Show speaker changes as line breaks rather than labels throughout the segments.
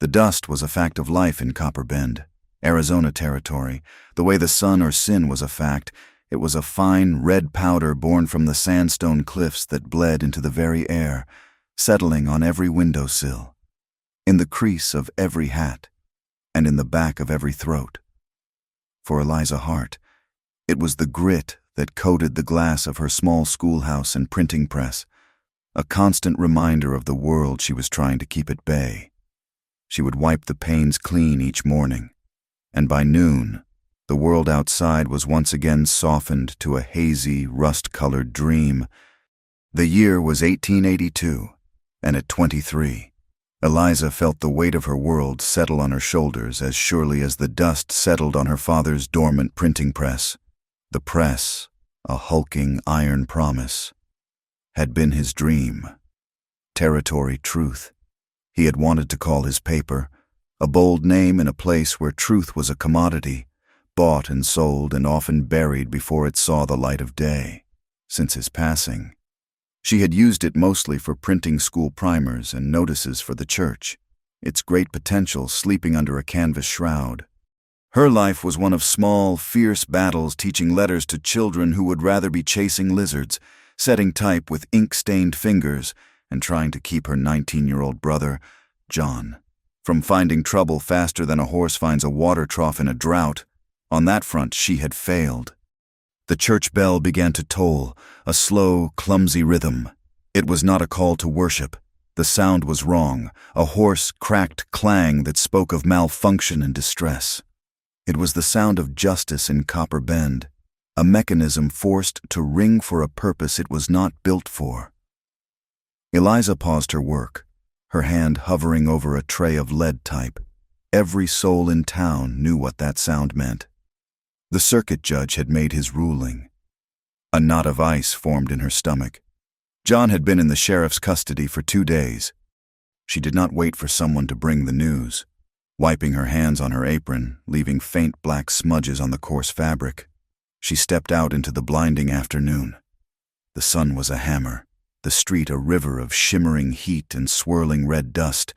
The dust was a fact of life in Copper Bend, Arizona territory. The way the sun or sin was a fact, it was a fine red powder born from the sandstone cliffs that bled into the very air, settling on every windowsill, in the crease of every hat, and in the back of every throat. For Eliza Hart, it was the grit that coated the glass of her small schoolhouse and printing press, a constant reminder of the world she was trying to keep at bay. She would wipe the panes clean each morning, and by noon, the world outside was once again softened to a hazy, rust-colored dream. The year was 1882, and at 23, Eliza felt the weight of her world settle on her shoulders as surely as the dust settled on her father's dormant printing press. The press, a hulking iron promise, had been his dream. Territory Truth. He had wanted to call his paper, a bold name in a place where truth was a commodity, bought and sold and often buried before it saw the light of day. Since his passing, she had used it mostly for printing school primers and notices for the church, its great potential sleeping under a canvas shroud. Her life was one of small, fierce battles teaching letters to children who would rather be chasing lizards, setting type with ink-stained fingers, and trying to keep her 19-year-old brother, John, from finding trouble faster than a horse finds a water trough in a drought. On that front, she had failed. The church bell began to toll, a slow, clumsy rhythm. It was not a call to worship. The sound was wrong, a hoarse, cracked clang that spoke of malfunction and distress. It was the sound of justice in Copper Bend, a mechanism forced to ring for a purpose it was not built for. Eliza paused her work, her hand hovering over a tray of lead type. Every soul in town knew what that sound meant. The circuit judge had made his ruling. A knot of ice formed in her stomach. John had been in the sheriff's custody for 2 days. She did not wait for someone to bring the news, wiping her hands on her apron, leaving faint black smudges on the coarse fabric. She stepped out into the blinding afternoon. The sun was a hammer, the street a river of shimmering heat and swirling red dust.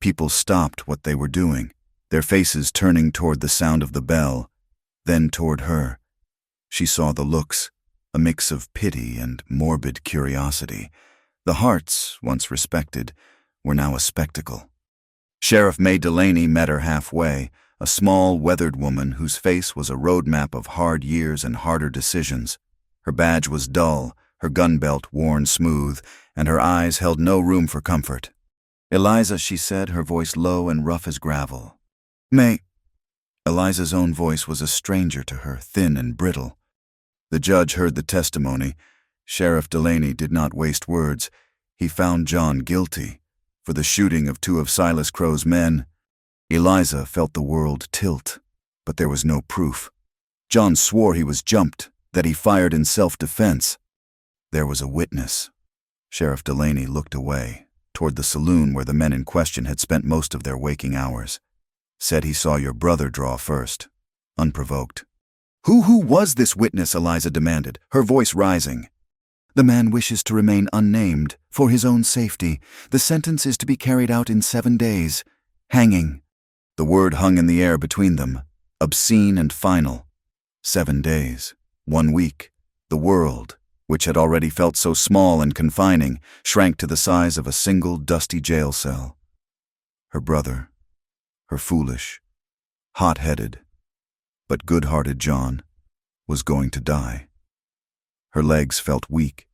People stopped what they were doing, their faces turning toward the sound of the bell, then toward her. She saw the looks, a mix of pity and morbid curiosity. The hearts, once respected, were now a spectacle. Sheriff May Delaney met her halfway, a small, weathered woman whose face was a roadmap of hard years and harder decisions. Her badge was dull, her gun belt worn smooth, and her eyes held no room for comfort. "Eliza," she said, her voice low and rough as gravel. "May—" Eliza's own voice was a stranger to her, thin and brittle. The judge heard the testimony. Sheriff Delaney did not waste words. He found John guilty for the shooting of 2 of Silas Crow's men. Eliza felt the world tilt, but there was no proof. John swore he was jumped, that he fired in self-defense. There was a witness. Sheriff Delaney looked away, toward the saloon where the men in question had spent most of their waking hours. "Said he saw your brother draw first," unprovoked. Who was this witness?" Eliza demanded, her voice rising. "The man wishes to remain unnamed, for his own safety. The sentence is to be carried out in 7 days. Hanging." The word hung in the air between them, obscene and final. 7 days, 1 week. The world, which had already felt so small and confining, shrank to the size of a single dusty jail cell. Her brother, her foolish, hot-headed, but good-hearted John, was going to die. Her legs felt weak,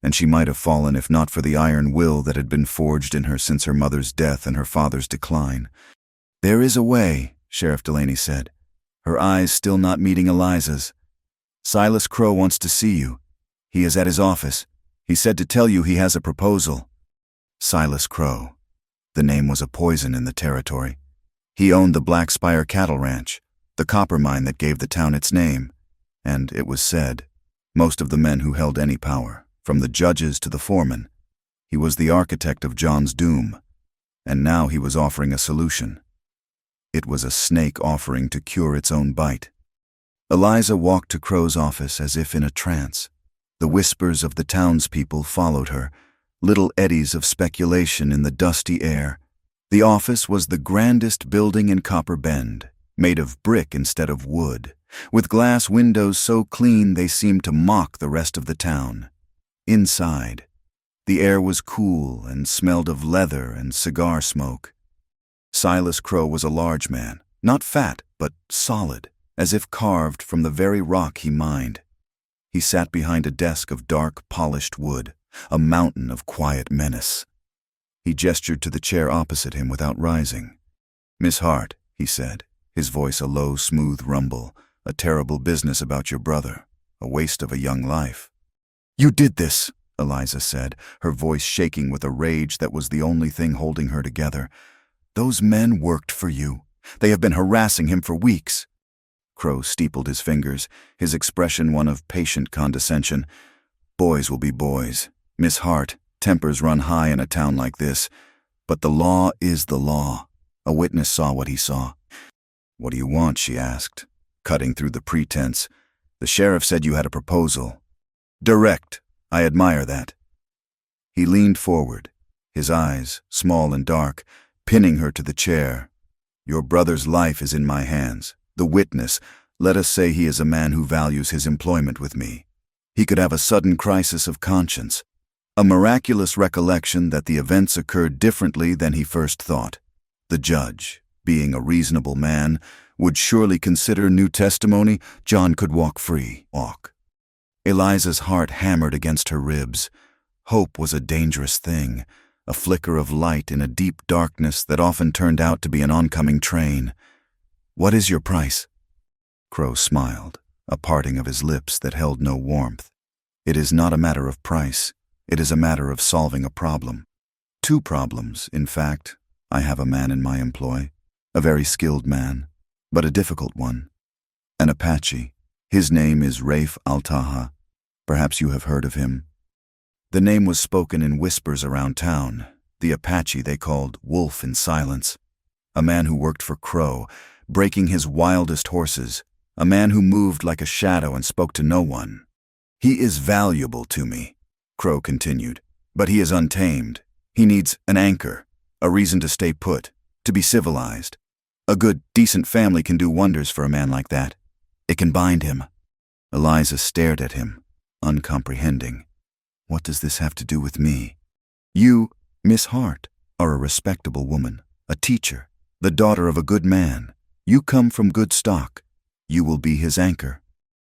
and she might have fallen if not for the iron will that had been forged in her since her mother's death and her father's decline. "There is a way," Sheriff Delaney said, her eyes still not meeting Eliza's. "Silas Crow wants to see you. He is at his office. He said to tell you he has a proposal." Silas Crow. The name was a poison in the territory. He owned the Black Spire cattle ranch, the copper mine that gave the town its name, and, it was said, most of the men who held any power, from the judges to the foremen. He was the architect of John's doom, and now he was offering a solution. It was a snake offering to cure its own bite. Eliza walked to Crow's office as if in a trance. The whispers of the townspeople followed her, little eddies of speculation in the dusty air. The office was the grandest building in Copper Bend, made of brick instead of wood, with glass windows so clean they seemed to mock the rest of the town. Inside, the air was cool and smelled of leather and cigar smoke. Silas Crow was a large man, not fat, but solid, as if carved from the very rock he mined. He sat behind a desk of dark, polished wood, a mountain of quiet menace. He gestured to the chair opposite him without rising. "Miss Hart," he said, his voice a low, smooth rumble, "a terrible business about your brother, a waste of a young life." "You did this," Eliza said, her voice shaking with a rage that was the only thing holding her together. "Those men worked for you. They have been harassing him for weeks." Crow steepled his fingers, his expression one of patient condescension. "Boys will be boys. Miss Hart, tempers run high in a town like this. But the law is the law." A witness saw what he saw. "What do you want?" she asked, cutting through the pretense. "The sheriff said you had a proposal." "Direct. I admire that." He leaned forward, his eyes, small and dark, pinning her to the chair. "Your brother's life is in my hands. The witness, let us say he is a man who values his employment with me. He could have a sudden crisis of conscience, a miraculous recollection that the events occurred differently than he first thought. The judge, being a reasonable man, would surely consider new testimony. John could walk free. Walk. Eliza's heart hammered against her ribs. Hope was a dangerous thing, a flicker of light in a deep darkness that often turned out to be an oncoming train. "What is your price?" Crow smiled, a parting of his lips that held no warmth. "It is not a matter of price. It is a matter of solving a problem. Two problems, in fact. I have a man in my employ, a very skilled man, but a difficult one. An Apache. His name is Rafe Altaha. Perhaps you have heard of him." The name was spoken in whispers around town. The Apache they called Wolf in silence. A man who worked for Crow, breaking his wildest horses. A man who moved like a shadow and spoke to no one. "He is valuable to me," Crow continued, "but he is untamed. He needs an anchor, a reason to stay put, to be civilized. A good, decent family can do wonders for a man like that. It can bind him." Eliza stared at him, uncomprehending. "What does this have to do with me?" "You, Miss Hart, are a respectable woman, a teacher, the daughter of a good man. You come from good stock. You will be his anchor."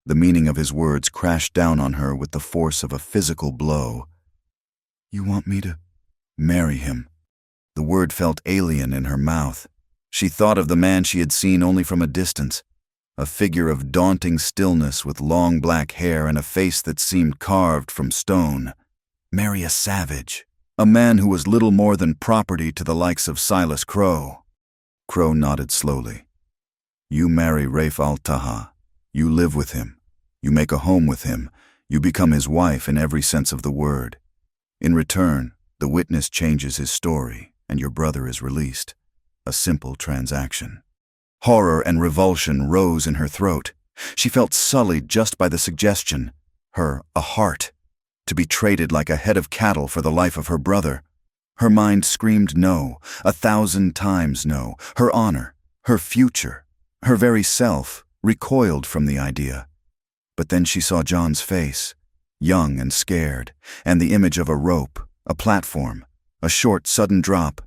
The meaning of his words crashed down on her with the force of a physical blow. "You want me to marry him?" The word felt alien in her mouth. She thought of the man she had seen only from a distance, a figure of daunting stillness with long black hair and a face that seemed carved from stone. Marry a savage, a man who was little more than property to the likes of Silas Crow. Crow nodded slowly. "You marry Rafe Altaha. You live with him. You make a home with him. You become his wife in every sense of the word. In return, the witness changes his story, and your brother is released. A simple transaction." Horror and revulsion rose in her throat. She felt sullied just by the suggestion. Her, a heart, to be traded like a head of cattle for the life of her brother. Her mind screamed no, 1,000 times no. Her honor, her future, her very self recoiled from the idea. But then she saw John's face, young and scared, and the image of a rope, a platform, a short, sudden drop.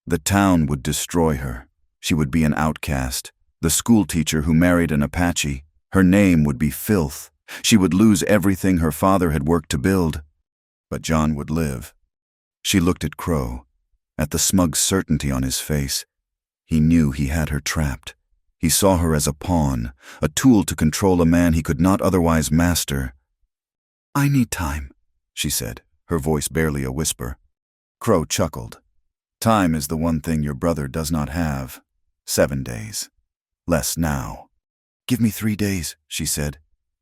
The town would destroy her. She would be an outcast, the schoolteacher who married an Apache. Her name would be filth. She would lose everything her father had worked to build. But John would live. She looked at Crow, at the smug certainty on his face. He knew he had her trapped. He saw her as a pawn, a tool to control a man he could not otherwise master. "I need time," she said, her voice barely a whisper. Crow chuckled. "Time is the one thing your brother does not have. 7 days. Less now." "Give me 3 days," she said,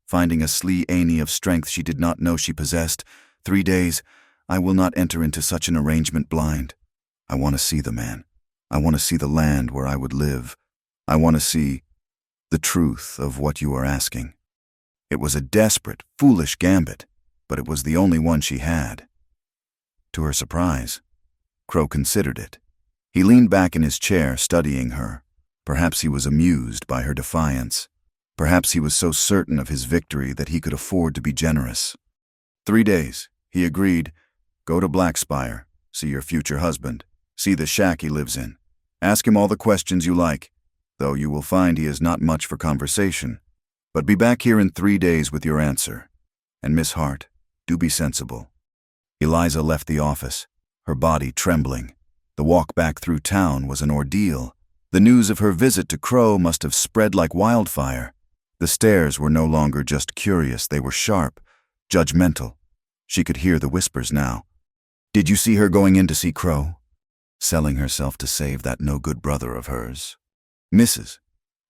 finding a slee any of strength she did not know she possessed. 3 days. I will not enter into such an arrangement blind. I want to see the man. I want to see the land where I would live. I want to see the truth of what you are asking." It was a desperate, foolish gambit, but it was the only one she had. To her surprise, Crow considered it. He leaned back in his chair, studying her. Perhaps he was amused by her defiance. Perhaps he was so certain of his victory that he could afford to be generous. 3 days, he agreed. Go to Blackspire, see your future husband, see the shack he lives in. Ask him all the questions you like, though you will find he is not much for conversation. But be back here in 3 days with your answer. And Miss Hart, do be sensible. Eliza left the office, her body trembling. The walk back through town was an ordeal. The news of her visit to Crow must have spread like wildfire. The stares were no longer just curious, they were sharp, judgmental. She could hear the whispers now. Did you see her going in to see Crow? Selling herself to save that no-good brother of hers. Mrs.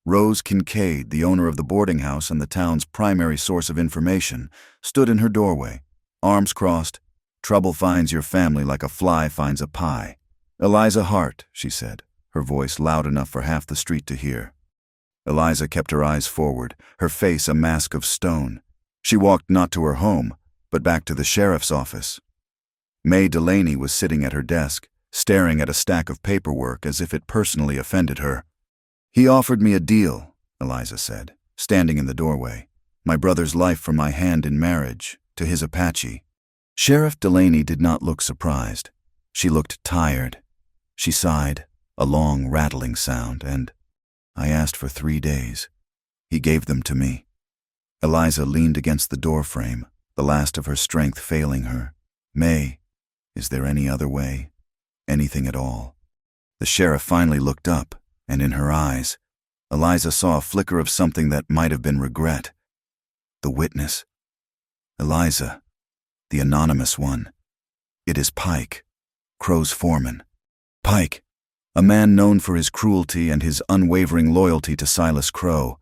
Rose Kincaid, the owner of the boarding house and the town's primary source of information, stood in her doorway, arms crossed. Trouble finds your family like a fly finds a pie. Eliza Hart, she said, her voice loud enough for half the street to hear. Eliza kept her eyes forward, her face a mask of stone. She walked not to her home, but back to the sheriff's office. May Delaney was sitting at her desk, staring at a stack of paperwork as if it personally offended her. He offered me a deal, Eliza said, standing in the doorway. My brother's life for my hand in marriage, to his Apache. Sheriff Delaney did not look surprised. She looked tired. She sighed, a long rattling sound, and I asked for 3 days. He gave them to me. Eliza leaned against the doorframe, the last of her strength failing her. May, is there any other way? Anything at all? The sheriff finally looked up, and in her eyes, Eliza saw a flicker of something that might have been regret. The witness. Eliza, the anonymous one. It is Pike, Crow's foreman. Pike, a man known for his cruelty and his unwavering loyalty to Silas Crow.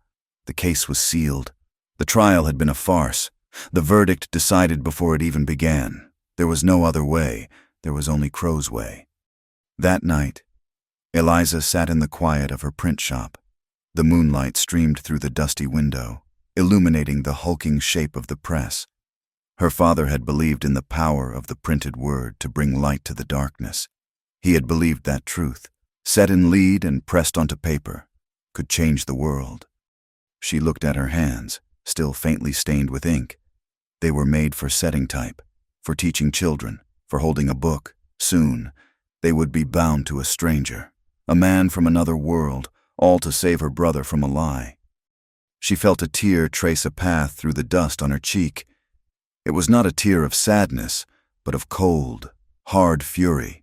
The case was sealed. The trial had been a farce. The verdict decided before it even began. There was no other way. There was only Crow's way. That night, Eliza sat in the quiet of her print shop. The moonlight streamed through the dusty window, illuminating the hulking shape of the press. Her father had believed in the power of the printed word to bring light to the darkness. He had believed that truth, set in lead and pressed onto paper, could change the world. She looked at her hands, still faintly stained with ink. They were made for setting type, for teaching children, for holding a book. Soon, they would be bound to a stranger, a man from another world, all to save her brother from a lie. She felt a tear trace a path through the dust on her cheek. It was not a tear of sadness, but of cold, hard fury.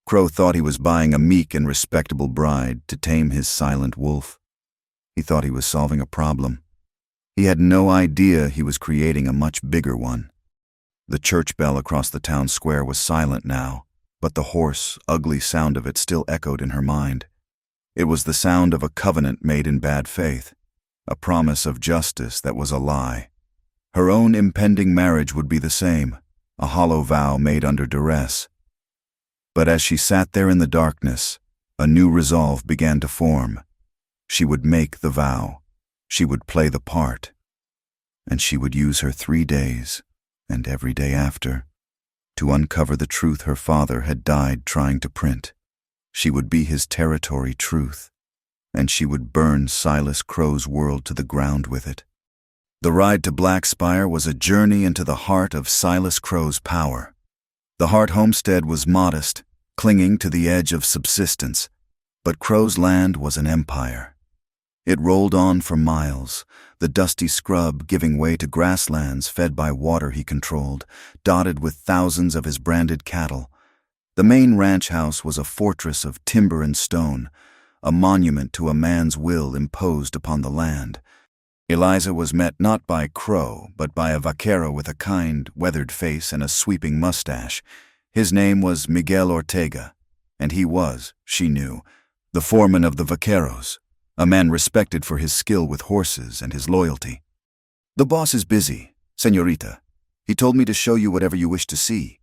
Crow thought he was buying a meek and respectable bride to tame his silent wolf. He thought he was solving a problem. He had no idea he was creating a much bigger one. The church bell across the town square was silent now, but the hoarse, ugly sound of it still echoed in her mind. It was the sound of a covenant made in bad faith, a promise of justice that was a lie. Her own impending marriage would be the same, a hollow vow made under duress. But as she sat there in the darkness, a new resolve began to form. She would make the vow. She would play the part. And she would use her 3 days, and every day after, to uncover the truth her father had died trying to print. She would be his territory truth, and she would burn Silas Crow's world to the ground with it. The ride to Blackspire was a journey into the heart of Silas Crow's power. The Hart homestead was modest, clinging to the edge of subsistence, but Crow's land was an empire. It rolled on for miles, the dusty scrub giving way to grasslands fed by water he controlled, dotted with thousands of his branded cattle. The main ranch house was a fortress of timber and stone, a monument to a man's will imposed upon the land. Eliza was met not by Crow, but by a vaquero with a kind, weathered face and a sweeping mustache. His name was Miguel Ortega, and he was, she knew, the foreman of the vaqueros, a man respected for his skill with horses and his loyalty. "The boss is busy, señorita. He told me to show you whatever you wish to see."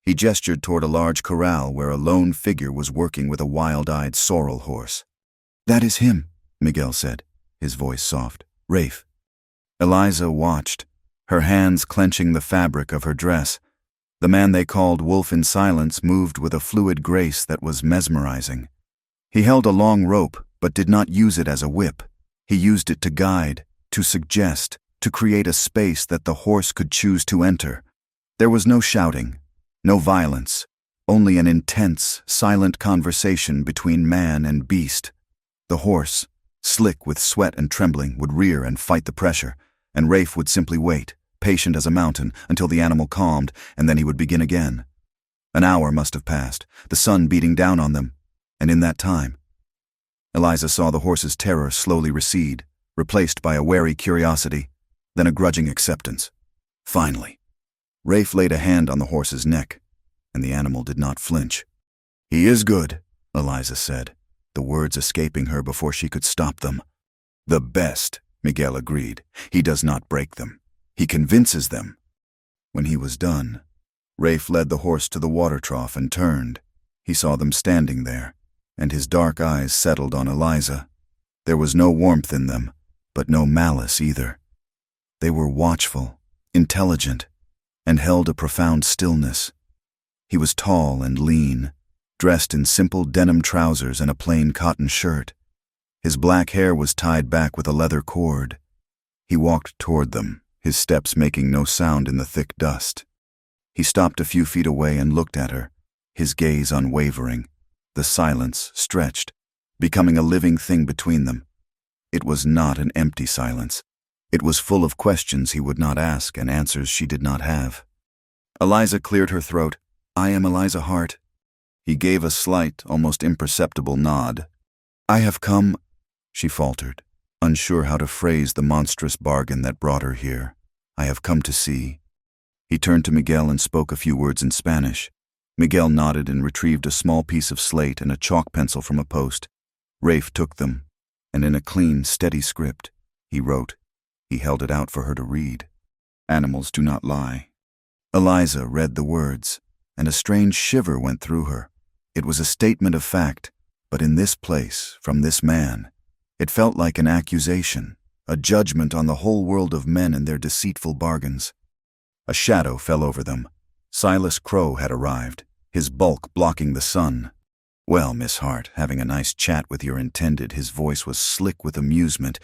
He gestured toward a large corral where a lone figure was working with a wild-eyed sorrel horse. "That is him," Miguel said, his voice soft. "Rafe." Eliza watched, her hands clenching the fabric of her dress. The man they called Wolf in Silence moved with a fluid grace that was mesmerizing. He held a long rope, but did not use it as a whip. He used it to guide, to suggest, to create a space that the horse could choose to enter. There was no shouting, no violence, only an intense, silent conversation between man and beast. The horse, slick with sweat and trembling, would rear and fight the pressure, and Rafe would simply wait, patient as a mountain, until the animal calmed, and then he would begin again. An hour must have passed, the sun beating down on them, and in that time, Eliza saw the horse's terror slowly recede, replaced by a wary curiosity, then a grudging acceptance. Finally, Rafe laid a hand on the horse's neck, and the animal did not flinch. "He is good," Eliza said, the words escaping her before she could stop them. "The best," Miguel agreed. "He does not break them. He convinces them." When he was done, Rafe led the horse to the water trough and turned. He saw them standing there, and his dark eyes settled on Eliza. There was no warmth in them, but no malice either. They were watchful, intelligent, and held a profound stillness. He was tall and lean, dressed in simple denim trousers and a plain cotton shirt. His black hair was tied back with a leather cord. He walked toward them, his steps making no sound in the thick dust. He stopped a few feet away and looked at her, his gaze unwavering. The silence stretched, becoming a living thing between them. It was not an empty silence. It was full of questions he would not ask and answers she did not have. Eliza cleared her throat. "I am Eliza Hart." He gave a slight, almost imperceptible nod. "I have come," she faltered, unsure how to phrase the monstrous bargain that brought her here. "I have come to see." He turned to Miguel and spoke a few words in Spanish. Miguel nodded and retrieved a small piece of slate and a chalk pencil from a post. Rafe took them, and in a clean, steady script, he wrote. He held it out for her to read. "Animals do not lie." Eliza read the words, and a strange shiver went through her. It was a statement of fact, but in this place, from this man, it felt like an accusation, a judgment on the whole world of men and their deceitful bargains. A shadow fell over them. Silas Crow had arrived, his bulk blocking the sun. "Well, Miss Hart, having a nice chat with your intended." His voice was slick with amusement.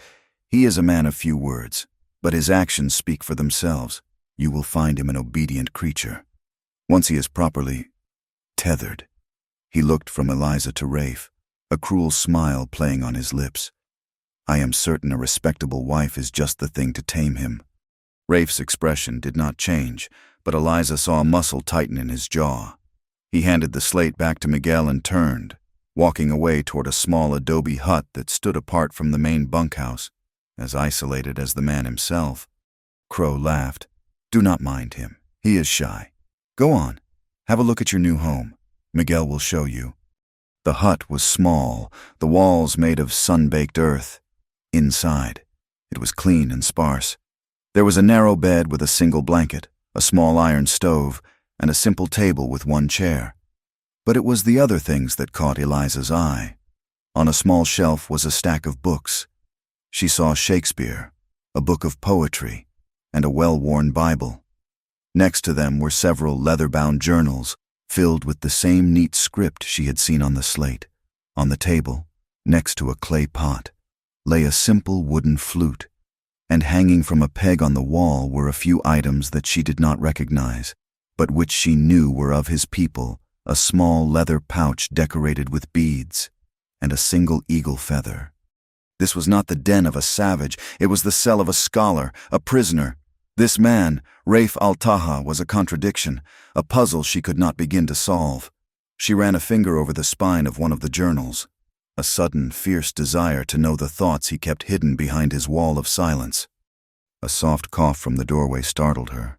"He is a man of few words, but his actions speak for themselves. You will find him an obedient creature. Once he is properly tethered." He looked from Eliza to Rafe, a cruel smile playing on his lips. "I am certain a respectable wife is just the thing to tame him." Rafe's expression did not change, but Eliza saw a muscle tighten in his jaw. He handed the slate back to Miguel and turned, walking away toward a small adobe hut that stood apart from the main bunkhouse, as isolated as the man himself. Crow laughed. "Do not mind him. He is shy. Go on. Have a look at your new home. Miguel will show you." The hut was small, the walls made of sun-baked earth. Inside, it was clean and sparse. There was a narrow bed with a single blanket, a small iron stove, and a simple table with one chair. But it was the other things that caught Eliza's eye. On a small shelf was a stack of books. She saw Shakespeare, a book of poetry, and a well-worn Bible. Next to them were several leather-bound journals, filled with the same neat script she had seen on the slate. On the table, next to a clay pot, lay a simple wooden flute, and hanging from a peg on the wall were a few items that she did not recognize, but which she knew were of his people: a small leather pouch decorated with beads, and a single eagle feather. This was not the den of a savage, it was the cell of a scholar, a prisoner. This man, Rafe al-Taha, was a contradiction, a puzzle she could not begin to solve. She ran a finger over the spine of one of the journals. A sudden, fierce desire to know the thoughts he kept hidden behind his wall of silence. A soft cough from the doorway startled her.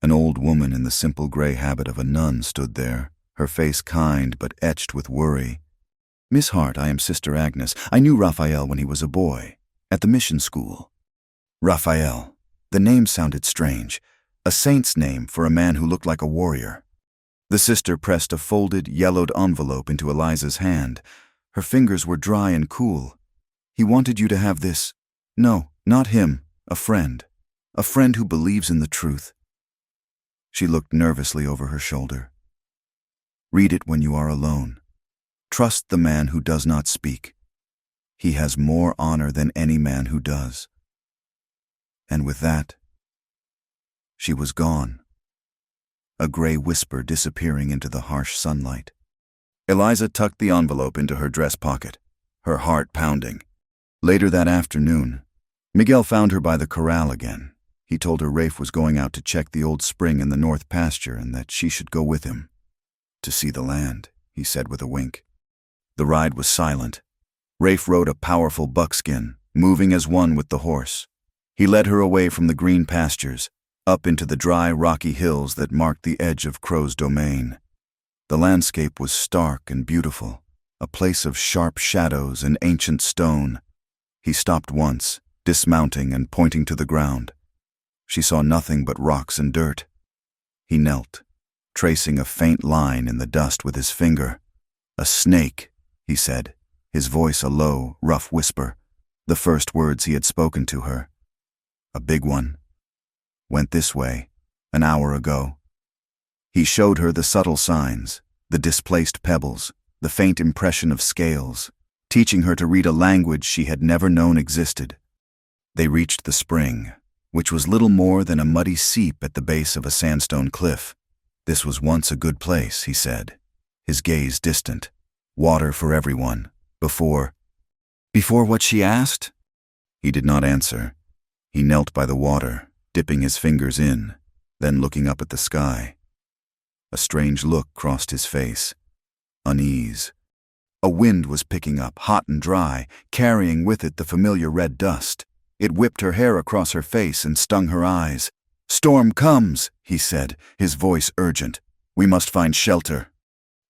An old woman in the simple gray habit of a nun stood there, her face kind but etched with worry. "Miss Hart, I am Sister Agnes. I knew Raphael when he was a boy, at the mission school." Raphael. The name sounded strange, a saint's name for a man who looked like a warrior. The sister pressed a folded, yellowed envelope into Eliza's hand. Her fingers were dry and cool. "He wanted you to have this." "No, not him. A friend. A friend who believes in the truth." She looked nervously over her shoulder. "Read it when you are alone. Trust the man who does not speak. He has more honor than any man who does." And with that, she was gone, a gray whisper disappearing into the harsh sunlight. Eliza tucked the envelope into her dress pocket, her heart pounding. Later that afternoon, Miguel found her by the corral again. He told her Rafe was going out to check the old spring in the north pasture and that she should go with him. "To see the land," he said with a wink. The ride was silent. Rafe rode a powerful buckskin, moving as one with the horse. He led her away from the green pastures, up into the dry, rocky hills that marked the edge of Crow's domain. The landscape was stark and beautiful, a place of sharp shadows and ancient stone. He stopped once, dismounting and pointing to the ground. She saw nothing but rocks and dirt. He knelt, tracing a faint line in the dust with his finger. "A snake," he said, his voice a low, rough whisper, the first words he had spoken to her. "A big one. Went this way, an hour ago." He showed her the subtle signs, the displaced pebbles, the faint impression of scales, teaching her to read a language she had never known existed. They reached the spring, which was little more than a muddy seep at the base of a sandstone cliff. "This was once a good place," he said, his gaze distant. "Water for everyone. Before what?" she asked. He did not answer. He knelt by the water, dipping his fingers in, then looking up at the sky. A strange look crossed his face. Unease. A wind was picking up, hot and dry, carrying with it the familiar red dust. It whipped her hair across her face and stung her eyes. "Storm comes," he said, his voice urgent. "We must find shelter."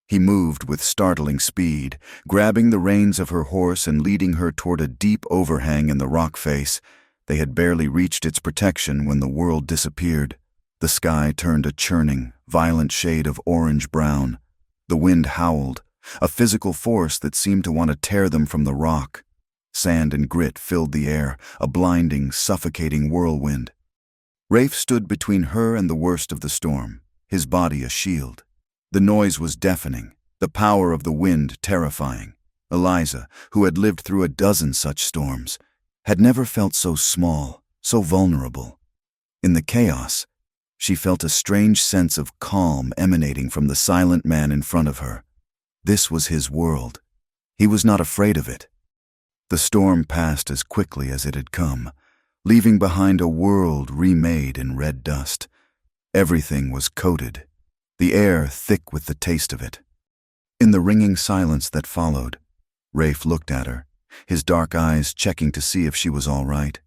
He moved with startling speed, grabbing the reins of her horse and leading her toward a deep overhang in the rock face. They had barely reached its protection when the world disappeared. The sky turned a churning, violent shade of orange-brown. The wind howled, a physical force that seemed to want to tear them from the rock. Sand and grit filled the air, a blinding, suffocating whirlwind. Rafe stood between her and the worst of the storm, his body a shield. The noise was deafening, the power of the wind terrifying. Eliza, who had lived through a dozen such storms, had never felt so small, so vulnerable. In the chaos, she felt a strange sense of calm emanating from the silent man in front of her. This was his world. He was not afraid of it. The storm passed as quickly as it had come, leaving behind a world remade in red dust. Everything was coated, the air thick with the taste of it. In the ringing silence that followed, Rafe looked at her, his dark eyes checking to see if she was all right.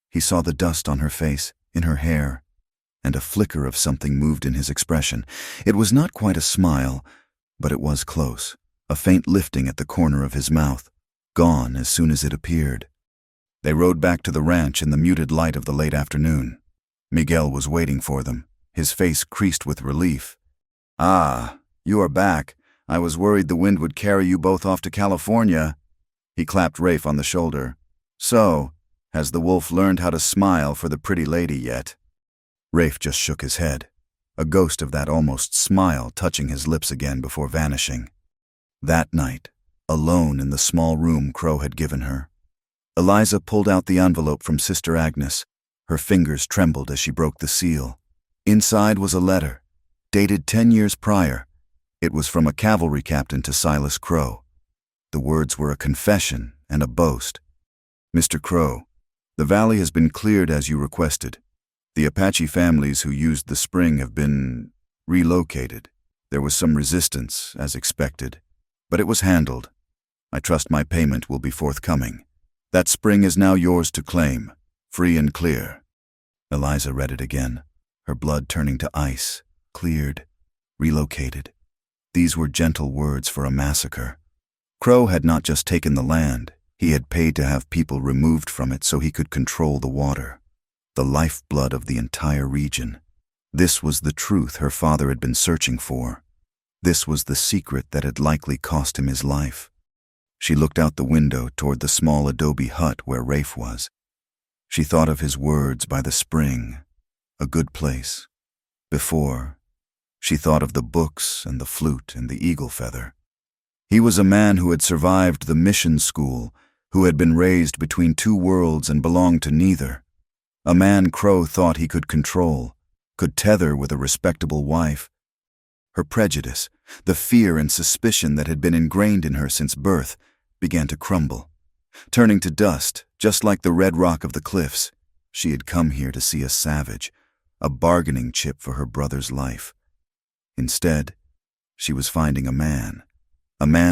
He saw the dust on her face, in her hair, and a flicker of something moved in his expression. It was not quite a smile, but it was close, a faint lifting at the corner of his mouth, gone as soon as it appeared. They rode back to the ranch in the muted light of the late afternoon. Miguel was waiting for them, his face creased with relief. "Ah, you are back. I was worried the wind would carry you both off to California." He clapped Rafe on the shoulder. "So, has the wolf learned how to smile for the pretty lady yet?" Rafe just shook his head, a ghost of that almost smile touching his lips again before vanishing. That night, alone in the small room Crow had given her, Eliza pulled out the envelope from Sister Agnes. Her fingers trembled as she broke the seal. Inside was a letter, dated 10 years prior. It was from a cavalry captain to Silas Crow. The words were a confession and a boast. "Mr. Crow, the valley has been cleared as you requested. The Apache families who used the spring have been relocated. There was some resistance, as expected, but it was handled. I trust my payment will be forthcoming. That spring is now yours to claim, free and clear." Eliza read it again, her blood turning to ice. Cleared, relocated. These were gentle words for a massacre. Crow had not just taken the land, he had paid to have people removed from it so he could control the water, the lifeblood of the entire region. This was the truth her father had been searching for. This was the secret that had likely cost him his life. She looked out the window toward the small adobe hut where Rafe was. She thought of his words by the spring, a good place, Before, she thought of the books and the flute and the eagle feather. He was a man who had survived the mission school, who had been raised between two worlds and belonged to neither. A man Crow thought he could control, could tether with a respectable wife. Her prejudice, the fear and suspicion that had been ingrained in her since birth, began to crumble. Turning to dust, just like the red rock of the cliffs, she had come here to see a savage, a bargaining chip for her brother's life. Instead, she was finding a man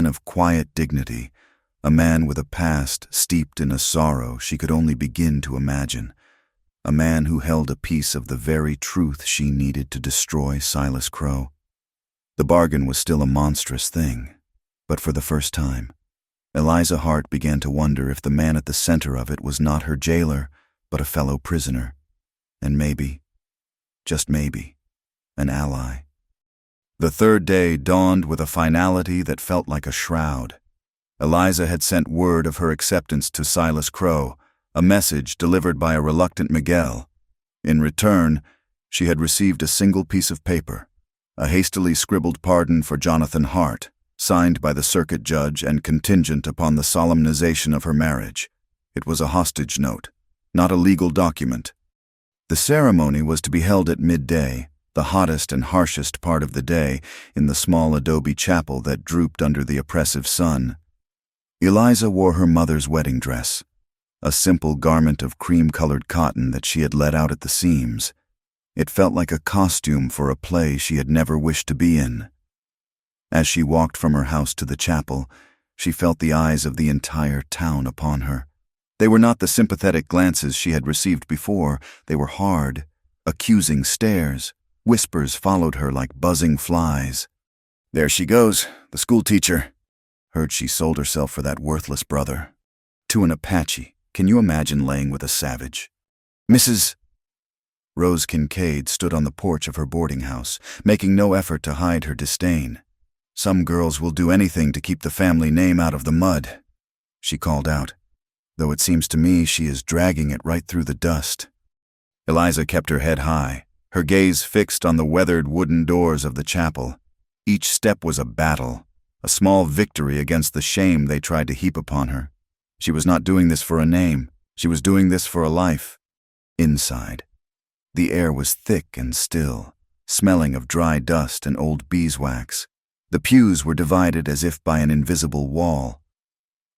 of quiet dignity, a man with a past steeped in a sorrow she could only begin to imagine, a man who held a piece of the very truth she needed to destroy Silas Crow. The bargain was still a monstrous thing, but for the first time, Eliza Hart began to wonder if the man at the center of it was not her jailer, but a fellow prisoner, and maybe, just maybe, an ally. The third day dawned with a finality that felt like a shroud. Eliza had sent word of her acceptance to Silas Crow, a message delivered by a reluctant Miguel. In return, she had received a single piece of paper, a hastily scribbled pardon for Jonathan Hart, signed by the circuit judge and contingent upon the solemnization of her marriage. It was a hostage note, not a legal document. The ceremony was to be held at midday, the hottest and harshest part of the day, in the small adobe chapel that drooped under the oppressive sun. Eliza wore her mother's wedding dress, a simple garment of cream-colored cotton that she had let out at the seams. It felt like a costume for a play she had never wished to be in. As she walked from her house to the chapel, she felt the eyes of the entire town upon her. They were not the sympathetic glances she had received before. They were hard, accusing stares. Whispers followed her like buzzing flies. "There she goes, the schoolteacher." Heard she sold herself for that worthless brother. To an Apache, can you imagine laying with a savage? "Mrs. Rose Kincaid stood on the porch of her boarding house, making no effort to hide her disdain. "Some girls will do anything to keep the family name out of the mud," she called out, "though it seems to me she is dragging it right through the dust." Eliza kept her head high, her gaze fixed on the weathered wooden doors of the chapel. Each step was a battle, a small victory against the shame they tried to heap upon her. She was not doing this for a name, she was doing this for a life. Inside, the air was thick and still, smelling of dry dust and old beeswax. The pews were divided as if by an invisible wall.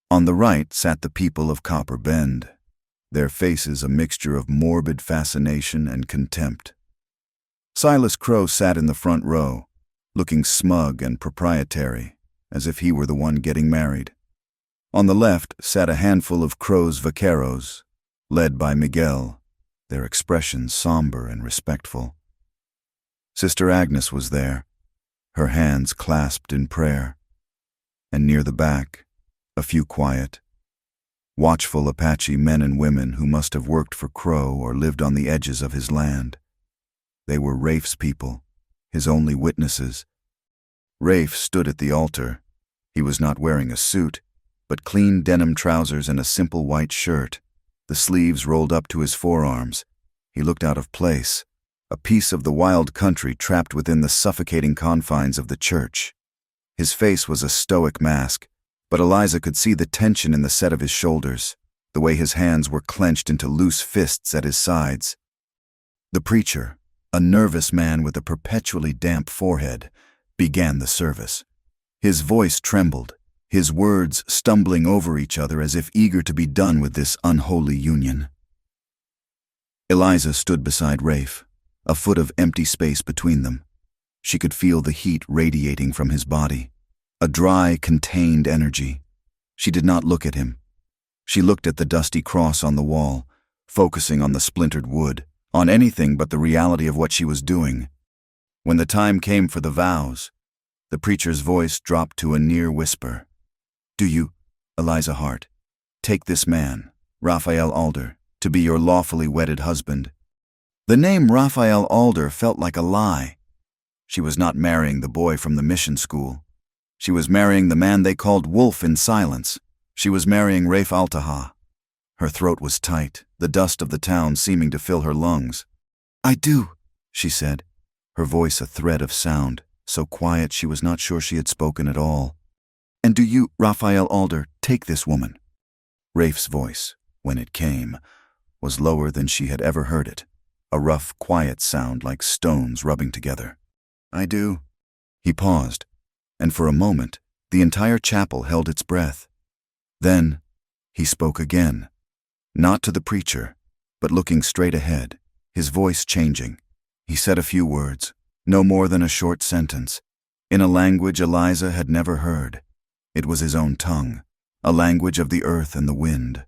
On the right sat the people of Copper Bend, their faces a mixture of morbid fascination and contempt. Silas Crow sat in the front row, looking smug and proprietary, as if he were the one getting married. On the left sat a handful of Crow's vaqueros, led by Miguel, their expressions somber and respectful. Sister Agnes was there, her hands clasped in prayer, and near the back, a few quiet, watchful Apache men and women who must have worked for Crow or lived on the edges of his land. They were Rafe's people, his only witnesses. Rafe stood at the altar. He was not wearing a suit, but clean denim trousers and a simple white shirt, the sleeves rolled up to his forearms. He looked out of place, a piece of the wild country trapped within the suffocating confines of the church. His face was a stoic mask, but Eliza could see the tension in the set of his shoulders, the way his hands were clenched into loose fists at his sides. The preacher, a nervous man with a perpetually damp forehead, began the service. His voice trembled, his words stumbling over each other as if eager to be done with this unholy union. Eliza stood beside Rafe, a foot of empty space between them. She could feel the heat radiating from his body, a dry, contained energy. She did not look at him. She looked at the dusty cross on the wall, focusing on the splintered wood, on anything but the reality of what she was doing. When the time came for the vows, the preacher's voice dropped to a near whisper. "Do you, Eliza Hart, take this man, Raphael Alder, to be your lawfully wedded husband?" The name Raphael Alder felt like a lie. She was not marrying the boy from the mission school. She was marrying the man they called Wolf in silence. She was marrying Rafe Altaha. Her throat was tight, the dust of the town seeming to fill her lungs. "I do," she said, her voice a thread of sound, so quiet she was not sure she had spoken at all. "And do you, Raphael Alder, take this woman?" Rafe's voice, when it came, was lower than she had ever heard it, a rough, quiet sound like stones rubbing together. "I do." He paused, and for a moment, the entire chapel held its breath. Then, he spoke again, not to the preacher, but looking straight ahead, his voice changing. He said a few words, no more than a short sentence, in a language Eliza had never heard. It was his own tongue, a language of the earth and the wind.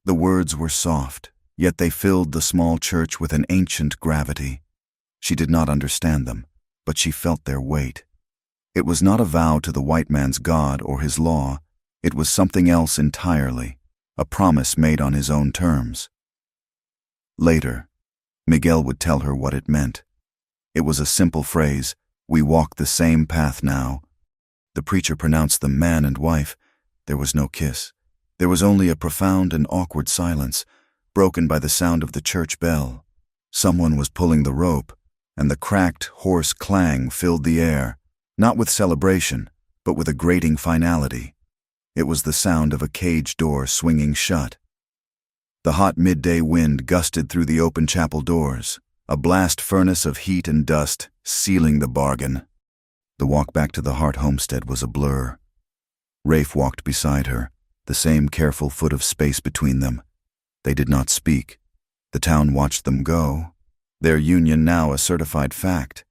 The words were soft, yet they filled the small church with an ancient gravity. She did not understand them, but she felt their weight. It was not a vow to the white man's God or his law. It was something else entirely, a promise made on his own terms. Later, Miguel would tell her what it meant. It was a simple phrase, "We walk the same path now." The preacher pronounced them man and wife. There was no kiss. There was only a profound and awkward silence, broken by the sound of the church bell. Someone was pulling the rope, and the cracked, hoarse clang filled the air, not with celebration, but with a grating finality. It was the sound of a cage door swinging shut. The hot midday wind gusted through the open chapel doors, a blast furnace of heat and dust, sealing the bargain. The walk back to the Hart homestead was a blur. Rafe walked beside her, the same careful foot of space between them. They did not speak. The town watched them go, their union now a certified fact.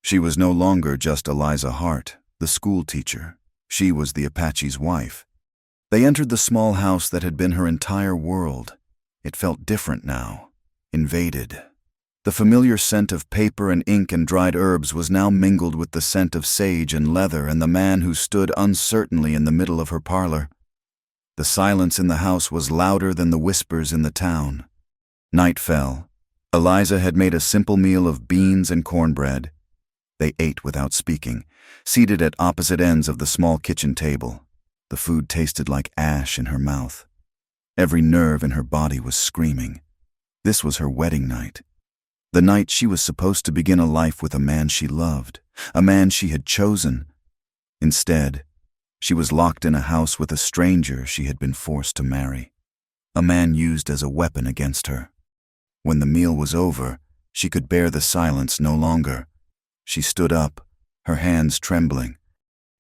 She was no longer just Eliza Hart, the school teacher. She was the Apache's wife. They entered the small house that had been her entire world. It felt different now, invaded. The familiar scent of paper and ink and dried herbs was now mingled with the scent of sage and leather and the man who stood uncertainly in the middle of her parlor. The silence in the house was louder than the whispers in the town. Night fell. Eliza had made a simple meal of beans and cornbread. They ate without speaking, seated at opposite ends of the small kitchen table. The food tasted like ash in her mouth. Every nerve in her body was screaming. This was her wedding night. The night she was supposed to begin a life with a man she loved, a man she had chosen. Instead, she was locked in a house with a stranger she had been forced to marry, a man used as a weapon against her. When the meal was over, she could bear the silence no longer. She stood up, her hands trembling.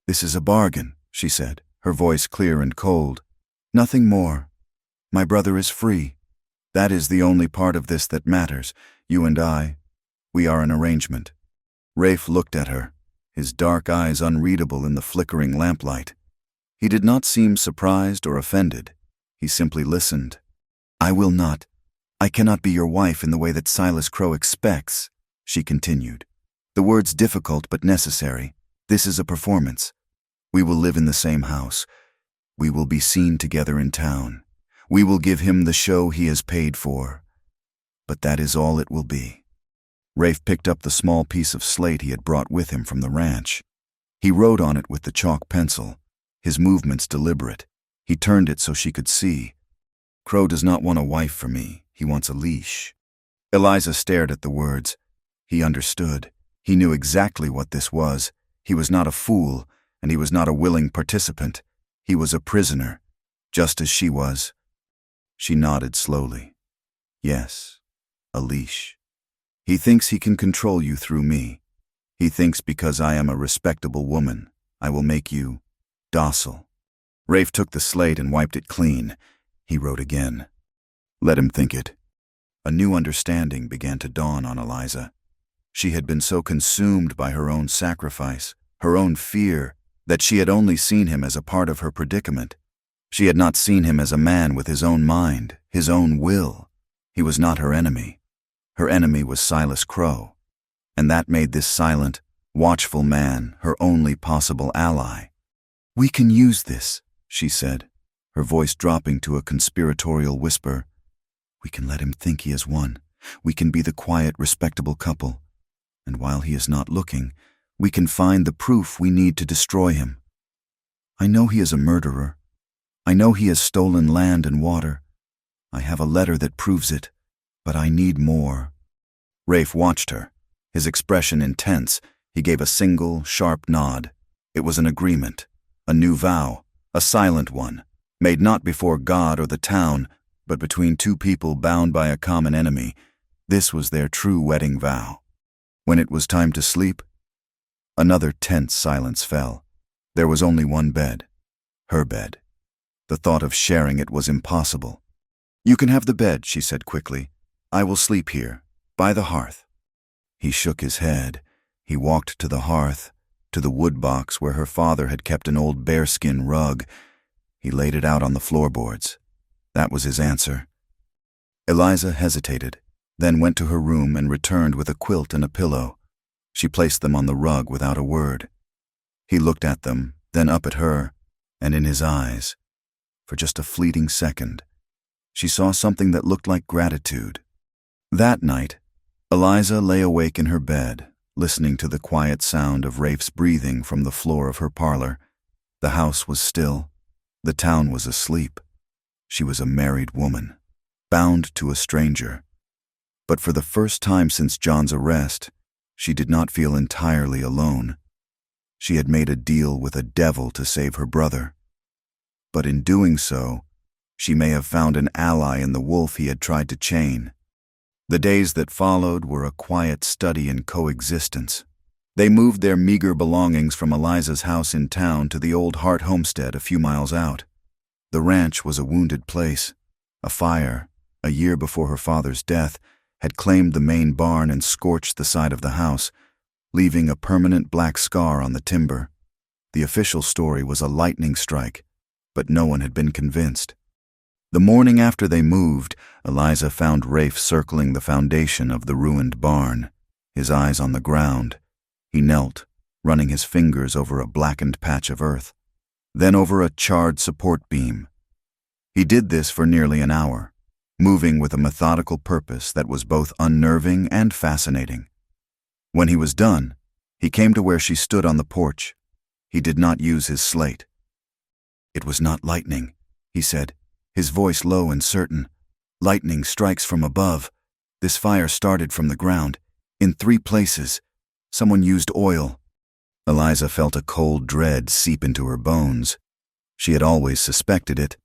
"This is a bargain," she said, her voice clear and cold. "Nothing more. My brother is free. That is the only part of this that matters. You and I, we are an arrangement." Rafe looked at her, his dark eyes unreadable in the flickering lamplight. He did not seem surprised or offended. He simply listened. I cannot be your wife in the way that Silas Crow expects," she continued. "The words difficult but necessary. This is a performance. We will live in the same house. We will be seen together in town. We will give him the show he has paid for. But that is all it will be." Rafe picked up the small piece of slate he had brought with him from the ranch. He wrote on it with the chalk pencil, his movements deliberate. He turned it so she could see. "Crow does not want a wife for me. He wants a leash." Eliza stared at the words. He understood. He knew exactly what this was. He was not a fool, and he was not a willing participant. He was a prisoner, just as she was. She nodded slowly. "Yes, a leash. He thinks he can control you through me. He thinks because I am a respectable woman, I will make you docile." Rafe took the slate and wiped it clean. He wrote again. Let him think it. A new understanding began to dawn on Eliza. She had been so consumed by her own sacrifice, her own fear, that she had only seen him as a part of her predicament. She had not seen him as a man with his own mind, his own will. He was not her enemy. Her enemy was Silas Crow, and that made this silent, watchful man her only possible ally. "We can use this," she said, her voice dropping to a conspiratorial whisper. "We can let him think he has won. We can be the quiet, respectable couple. And while he is not looking, we can find the proof we need to destroy him. I know he is a murderer. I know he has stolen land and water. I have a letter that proves it, but I need more." Rafe watched her, His expression intense, he gave a single, sharp nod. It was an agreement, a new vow, a silent one, made not before God or the town, but between two people bound by a common enemy. This was their true wedding vow. When it was time to sleep, another tense silence fell. There was only one bed, her bed. The thought of sharing it was impossible. "You can have the bed," she said quickly. "I will sleep here, by the hearth." He shook his head. He walked to the hearth, to the wood box where her father had kept an old bearskin rug. He laid it out on the floorboards. That was his answer. Eliza hesitated, then went to her room and returned with a quilt and a pillow. She placed them on the rug without a word. He looked at them, then up at her, and in his eyes, for just a fleeting second, she saw something that looked like gratitude. That night, Eliza lay awake in her bed, listening to the quiet sound of Rafe's breathing from the floor of her parlor. The house was still. The town was asleep. She was a married woman, bound to a stranger. But for the first time since John's arrest, she did not feel entirely alone. She had made a deal with a devil to save her brother. But in doing so, she may have found an ally in the wolf he had tried to chain. The days that followed were a quiet study in coexistence. They moved their meager belongings from Eliza's house in town to the old Hart homestead a few miles out. The ranch was a wounded place. A fire, a year before her father's death, had claimed the main barn and scorched the side of the house, leaving a permanent black scar on the timber. The official story was a lightning strike, but no one had been convinced. The morning after they moved, Eliza found Rafe circling the foundation of the ruined barn, his eyes on the ground. He knelt, running his fingers over a blackened patch of earth, then over a charred support beam. He did this for nearly an hour, moving with a methodical purpose that was both unnerving and fascinating. When he was done, he came to where she stood on the porch. He did not use his slate. "It was not lightning," he said, his voice low and certain. "Lightning strikes from above. This fire started from the ground, in 3 places. Someone used oil." Eliza felt a cold dread seep into her bones. She had always suspected it,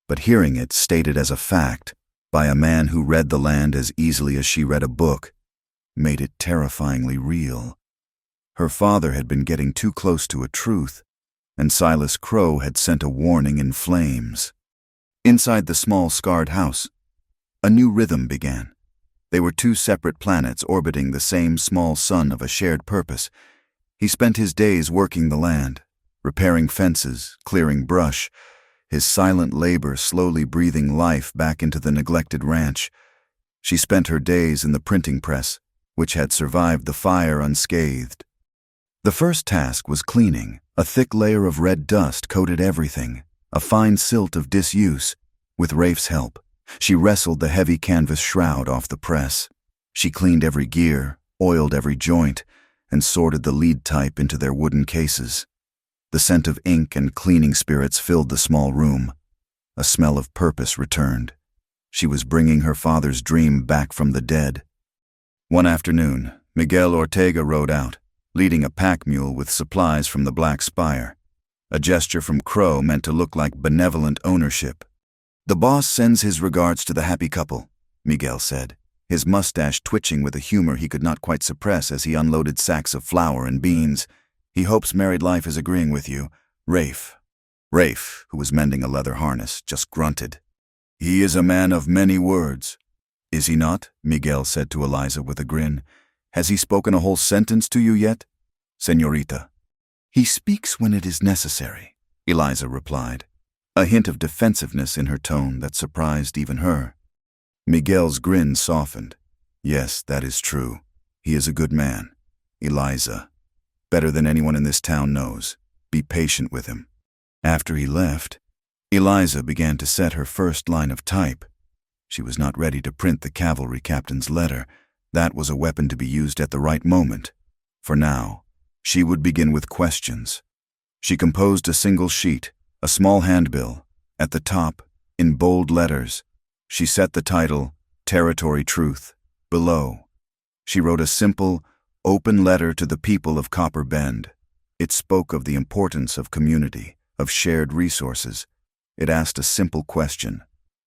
but hearing it stated as a fact, by a man who read the land as easily as she read a book, made it terrifyingly real. Her father had been getting too close to a truth, and Silas Crow had sent a warning in flames. Inside the small scarred house, a new rhythm began. They were 2 separate planets orbiting the same small sun of a shared purpose. He spent his days working the land, repairing fences, clearing brush, his silent labor slowly breathing life back into the neglected ranch. She spent her days in the printing press, which had survived the fire unscathed. The first task was cleaning. A thick layer of red dust coated everything, a fine silt of disuse. With Rafe's help, she wrestled the heavy canvas shroud off the press. She cleaned every gear, oiled every joint, and sorted the lead type into their wooden cases. The scent of ink and cleaning spirits filled the small room. A smell of purpose returned. She was bringing her father's dream back from the dead. One afternoon, Miguel Ortega rode out, leading a pack mule with supplies from the Black Spire. A gesture from Crow meant to look like benevolent ownership. "The boss sends his regards to the happy couple," Miguel said, his mustache twitching with a humor he could not quite suppress as he unloaded sacks of flour and beans. "He hopes married life is agreeing with you." Rafe, who was mending a leather harness, just grunted. "He is a man of many words." "Is he not?" Miguel said to Eliza with a grin. "Has he spoken a whole sentence to you yet?" "Señorita." "He speaks when it is necessary," Eliza replied, a hint of defensiveness in her tone that surprised even her. Miguel's grin softened. "Yes, that is true. He is a good man. Eliza. Better than anyone in this town knows. Be patient with him." After he left, Eliza began to set her first line of type. She was not ready to print the cavalry captain's letter. That was a weapon to be used at the right moment. For now, she would begin with questions. She composed a single sheet, a small handbill. At the top, in bold letters, she set the title, "Territory Truth." Below, she wrote a simple, Open letter to the people of Copper Bend. It spoke of the importance of community, of shared resources. It asked a simple question.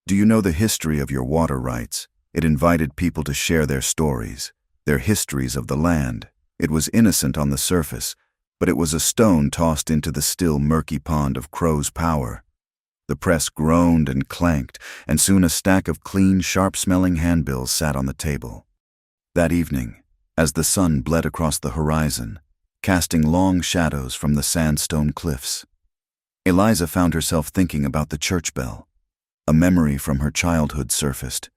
Do you know the history of your water rights? It invited people to share their stories, their histories of the land. It was innocent on the surface, but it was a stone tossed into the still murky pond of Crow's power. The press groaned and clanked, and soon a stack of clean, sharp-smelling handbills sat on the table. That evening, as the sun bled across the horizon, casting long shadows from the sandstone cliffs, Eliza found herself thinking about the church bell. A memory from her childhood surfaced,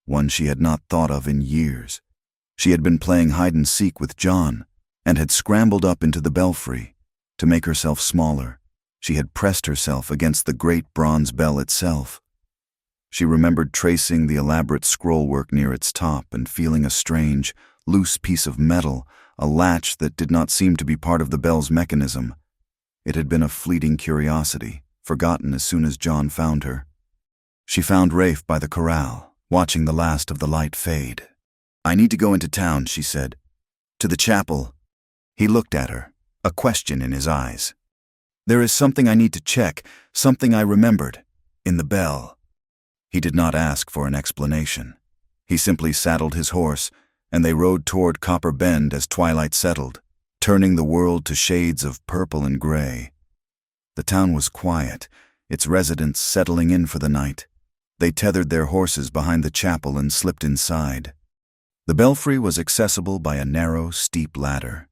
one she had not thought of in years. She had been playing hide-and-seek with John and had scrambled up into the belfry. To make herself smaller, she had pressed herself against the great bronze bell itself. She remembered tracing the elaborate scrollwork near its top and feeling a strange, loose piece of metal, a latch that did not seem to be part of the bell's mechanism. It had been a fleeting curiosity, forgotten as soon as John found her. She found Rafe by the corral, watching the last of the light fade. "I need to go into town," she said. "To the chapel." He looked at her, a question in his eyes. "There is something I need to check, something I remembered, in the bell." He did not ask for an explanation. He simply saddled his horse, and they rode toward Copper Bend as twilight settled, turning the world to shades of purple and gray. The town was quiet, its residents settling in for the night. They tethered their horses behind the chapel and slipped inside. The belfry was accessible by a narrow, steep ladder.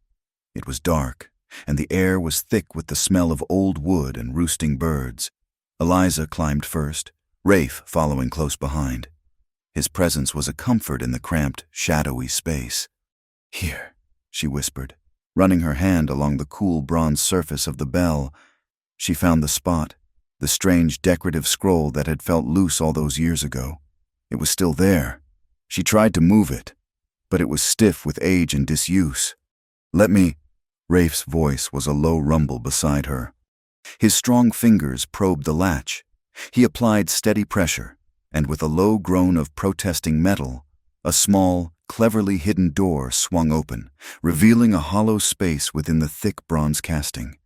It was dark, and the air was thick with the smell of old wood and roosting birds. Eliza climbed first, Rafe following close behind. His presence was a comfort in the cramped, shadowy space. "Here," she whispered, running her hand along the cool bronze surface of the bell. She found the spot, the strange decorative scroll that had felt loose all those years ago. It was still there. She tried to move it, but it was stiff with age and disuse. "Let me—" Rafe's voice was a low rumble beside her. His strong fingers probed the latch. He applied steady pressure, and with a low groan of protesting metal, a small, cleverly hidden door swung open, revealing a hollow space within the thick bronze casting.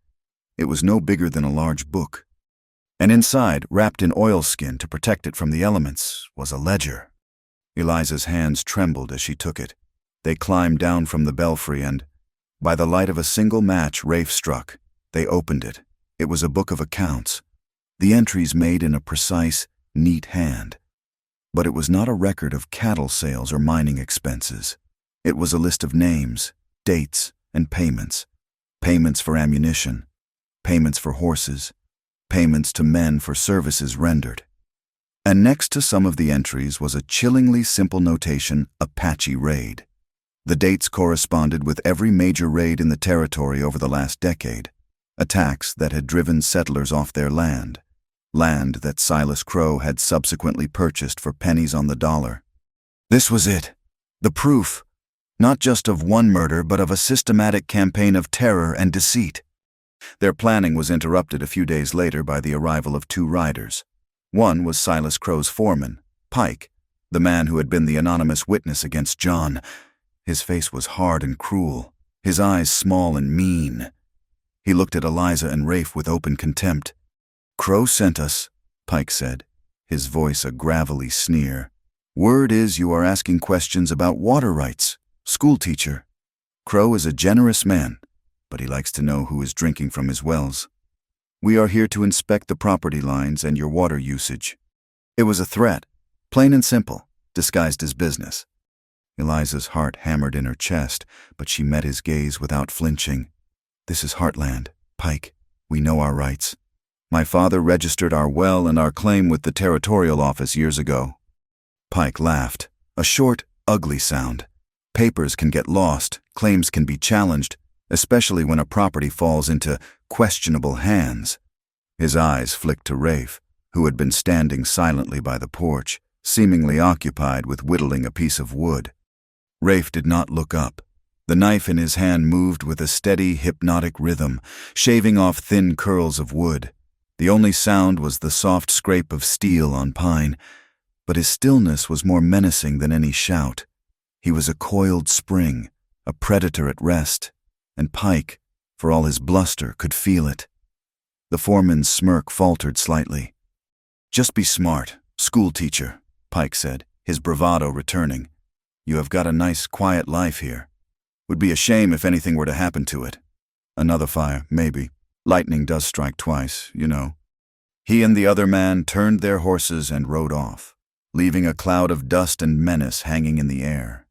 It was no bigger than a large book. And inside, wrapped in oilskin to protect it from the elements, was a ledger. Eliza's hands trembled as she took it. They climbed down from the belfry and, by the light of a single match Rafe struck, they opened it. It was a book of accounts, the entries made in a precise, neat hand. But it was not a record of cattle sales or mining expenses. It was a list of names, dates, and payments. Payments for ammunition, payments for horses, payments to men for services rendered. And next to some of the entries was a chillingly simple notation, Apache raid. The dates corresponded with every major raid in the territory over the last decade, attacks that had driven settlers off their land that Silas Crow had subsequently purchased for pennies on the dollar. This was it, the proof, not just of one murder but of a systematic campaign of terror and deceit. Their planning was interrupted a few days later by the arrival of two riders. One was Silas Crow's foreman, Pike, the man who had been the anonymous witness against John. His face was hard and cruel, his eyes small and mean. He looked at Eliza and Rafe with open contempt. "Crow sent us," Pike said, his voice a gravelly sneer. "Word is you are asking questions about water rights, schoolteacher. Crow is a generous man, but he likes to know who is drinking from his wells. We are here to inspect the property lines and your water usage." It was a threat, plain and simple, disguised as business. Eliza's heart hammered in her chest, but she met his gaze without flinching. "This is Heartland, Pike. We know our rights. My father registered our well and our claim with the territorial office years ago." Pike laughed, a short, ugly sound. Papers can get lost, claims can be challenged, especially when a property falls into questionable hands. His eyes flicked to Rafe, who had been standing silently by the porch, seemingly occupied with whittling a piece of wood. Rafe did not look up. The knife in his hand moved with a steady, hypnotic rhythm, shaving off thin curls of wood. The only sound was the soft scrape of steel on pine, but his stillness was more menacing than any shout. He was a coiled spring, a predator at rest, and Pike, for all his bluster, could feel it. The foreman's smirk faltered slightly. "Just be smart, schoolteacher," Pike said, his bravado returning. "You have got a nice, quiet life here. Would be a shame if anything were to happen to it. Another fire, maybe. Lightning does strike twice, you know." He and the other man turned their horses and rode off, leaving a cloud of dust and menace hanging in the air.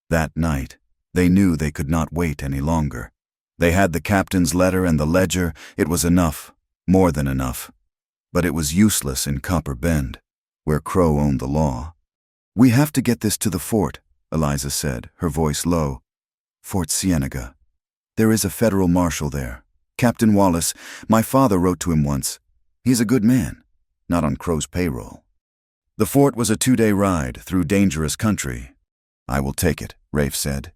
That night, they knew they could not wait any longer. They had the captain's letter and the ledger. It was enough, more than enough. But it was useless in Copper Bend, where Crow owned the law. "We have to get this to the fort," Eliza said, her voice low. "Fort Cienega. There is a federal marshal there. Captain Wallace. My father wrote to him once. He's a good man, not on Crow's payroll." The fort was a 2-day ride through dangerous country. "I will take it," Rafe said.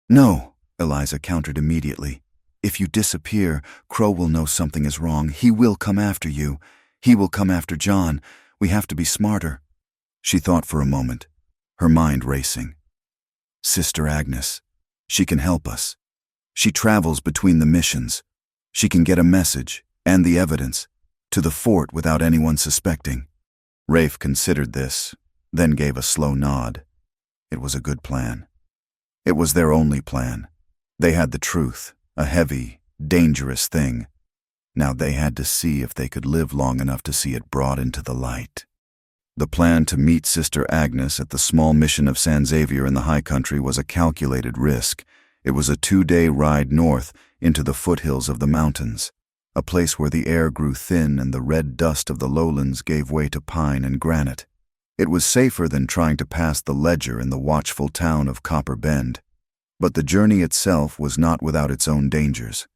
"No," Eliza countered immediately. "If you disappear, Crow will know something is wrong. He will come after you. He will come after John. We have to be smarter." She thought for a moment, her mind racing. "Sister Agnes. She can help us. She travels between the missions. She can get a message, and the evidence, to the fort without anyone suspecting." Rafe considered this, then gave a slow nod. It was a good plan. It was their only plan. They had the truth, a heavy, dangerous thing. Now they had to see if they could live long enough to see it brought into the light. The plan to meet Sister Agnes at the small mission of San Xavier in the high country was a calculated risk. It was a 2-day ride north into the foothills of the mountains, a place where the air grew thin and the red dust of the lowlands gave way to pine and granite. It was safer than trying to pass the ledger in the watchful town of Copper Bend. But the journey itself was not without its own dangers.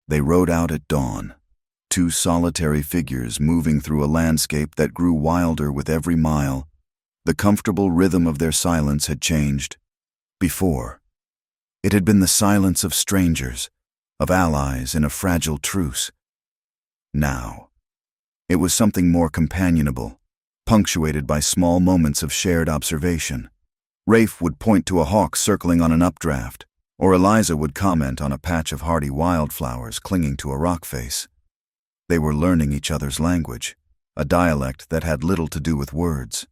They rode out at dawn, 2 solitary figures moving through a landscape that grew wilder with every mile. The comfortable rhythm of their silence had changed. Before, it had been the silence of strangers, of allies in a fragile truce. Now, it was something more companionable, punctuated by small moments of shared observation. Rafe would point to a hawk circling on an updraft, or Eliza would comment on a patch of hardy wildflowers clinging to a rock face. They were learning each other's language, a dialect that had little to do with words.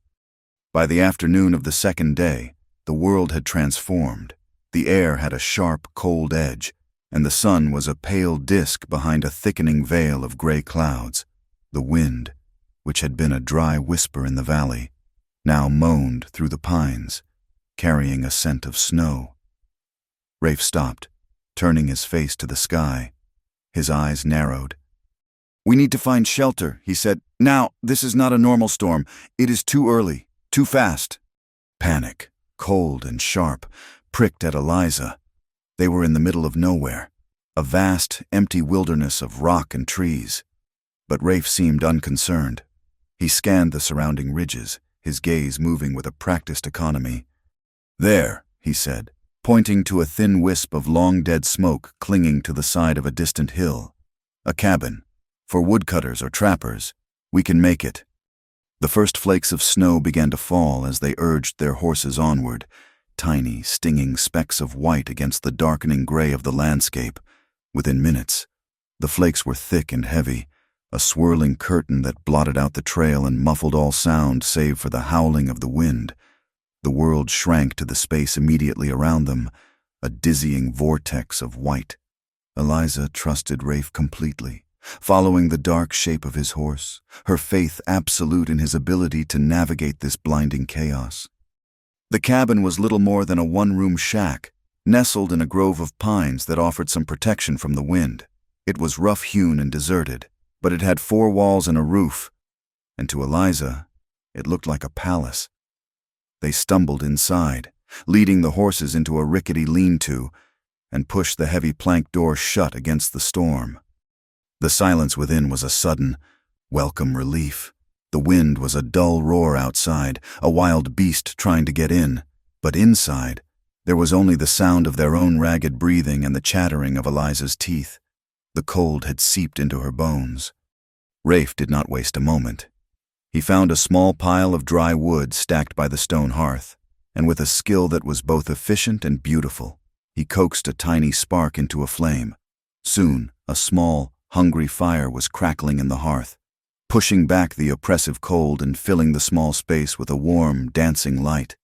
By the afternoon of the 2nd day, the world had transformed. The air had a sharp, cold edge, and the sun was a pale disk behind a thickening veil of gray clouds. The wind, which had been a dry whisper in the valley, now moaned through the pines, carrying a scent of snow. Rafe stopped, turning his face to the sky. His eyes narrowed. "We need to find shelter," he said. "Now, this is not a normal storm. It is too early, too fast." Panic, cold and sharp, pricked at Eliza. They were in the middle of nowhere, a vast, empty wilderness of rock and trees. But Rafe seemed unconcerned. He scanned the surrounding ridges, his gaze moving with a practiced economy. "There," he said, pointing to a thin wisp of long-dead smoke clinging to the side of a distant hill. "A cabin. For woodcutters or trappers. We can make it." The first flakes of snow began to fall as they urged their horses onward, tiny, stinging specks of white against the darkening gray of the landscape. Within minutes, the flakes were thick and heavy, a swirling curtain that blotted out the trail and muffled all sound save for the howling of the wind. The world shrank to the space immediately around them, a dizzying vortex of white. Eliza trusted Rafe completely, following the dark shape of his horse, her faith absolute in his ability to navigate this blinding chaos. The cabin was little more than a 1-room shack, nestled in a grove of pines that offered some protection from the wind. It was rough-hewn and deserted, but it had 4 walls and a roof, and to Eliza, it looked like a palace. They stumbled inside, leading the horses into a rickety lean-to, and pushed the heavy plank door shut against the storm. The silence within was a sudden, welcome relief. The wind was a dull roar outside, a wild beast trying to get in, but inside, there was only the sound of their own ragged breathing and the chattering of Eliza's teeth. The cold had seeped into her bones. Rafe did not waste a moment. He found a small pile of dry wood stacked by the stone hearth, and with a skill that was both efficient and beautiful, He coaxed a tiny spark into a flame. Soon, a small, hungry fire was crackling in the hearth, pushing back the oppressive cold and filling the small space with a warm, dancing light.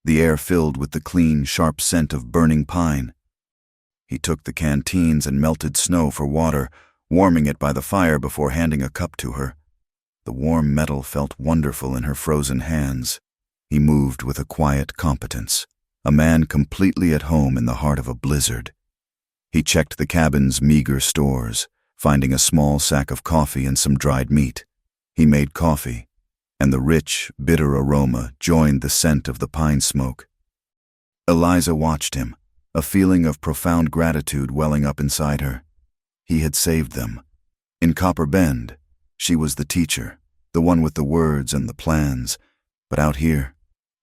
The air filled with the clean, sharp scent of burning pine. He took the canteens and melted snow for water, warming it by the fire before handing a cup to her. The warm metal felt wonderful in her frozen hands. He moved with a quiet competence, a man completely at home in the heart of a blizzard. He checked the cabin's meager stores, finding a small sack of coffee and some dried meat. He made coffee, and the rich, bitter aroma joined the scent of the pine smoke. Eliza watched him, a feeling of profound gratitude welling up inside her. He had saved them. In Copper Bend, she was the teacher, the one with the words and the plans, but out here,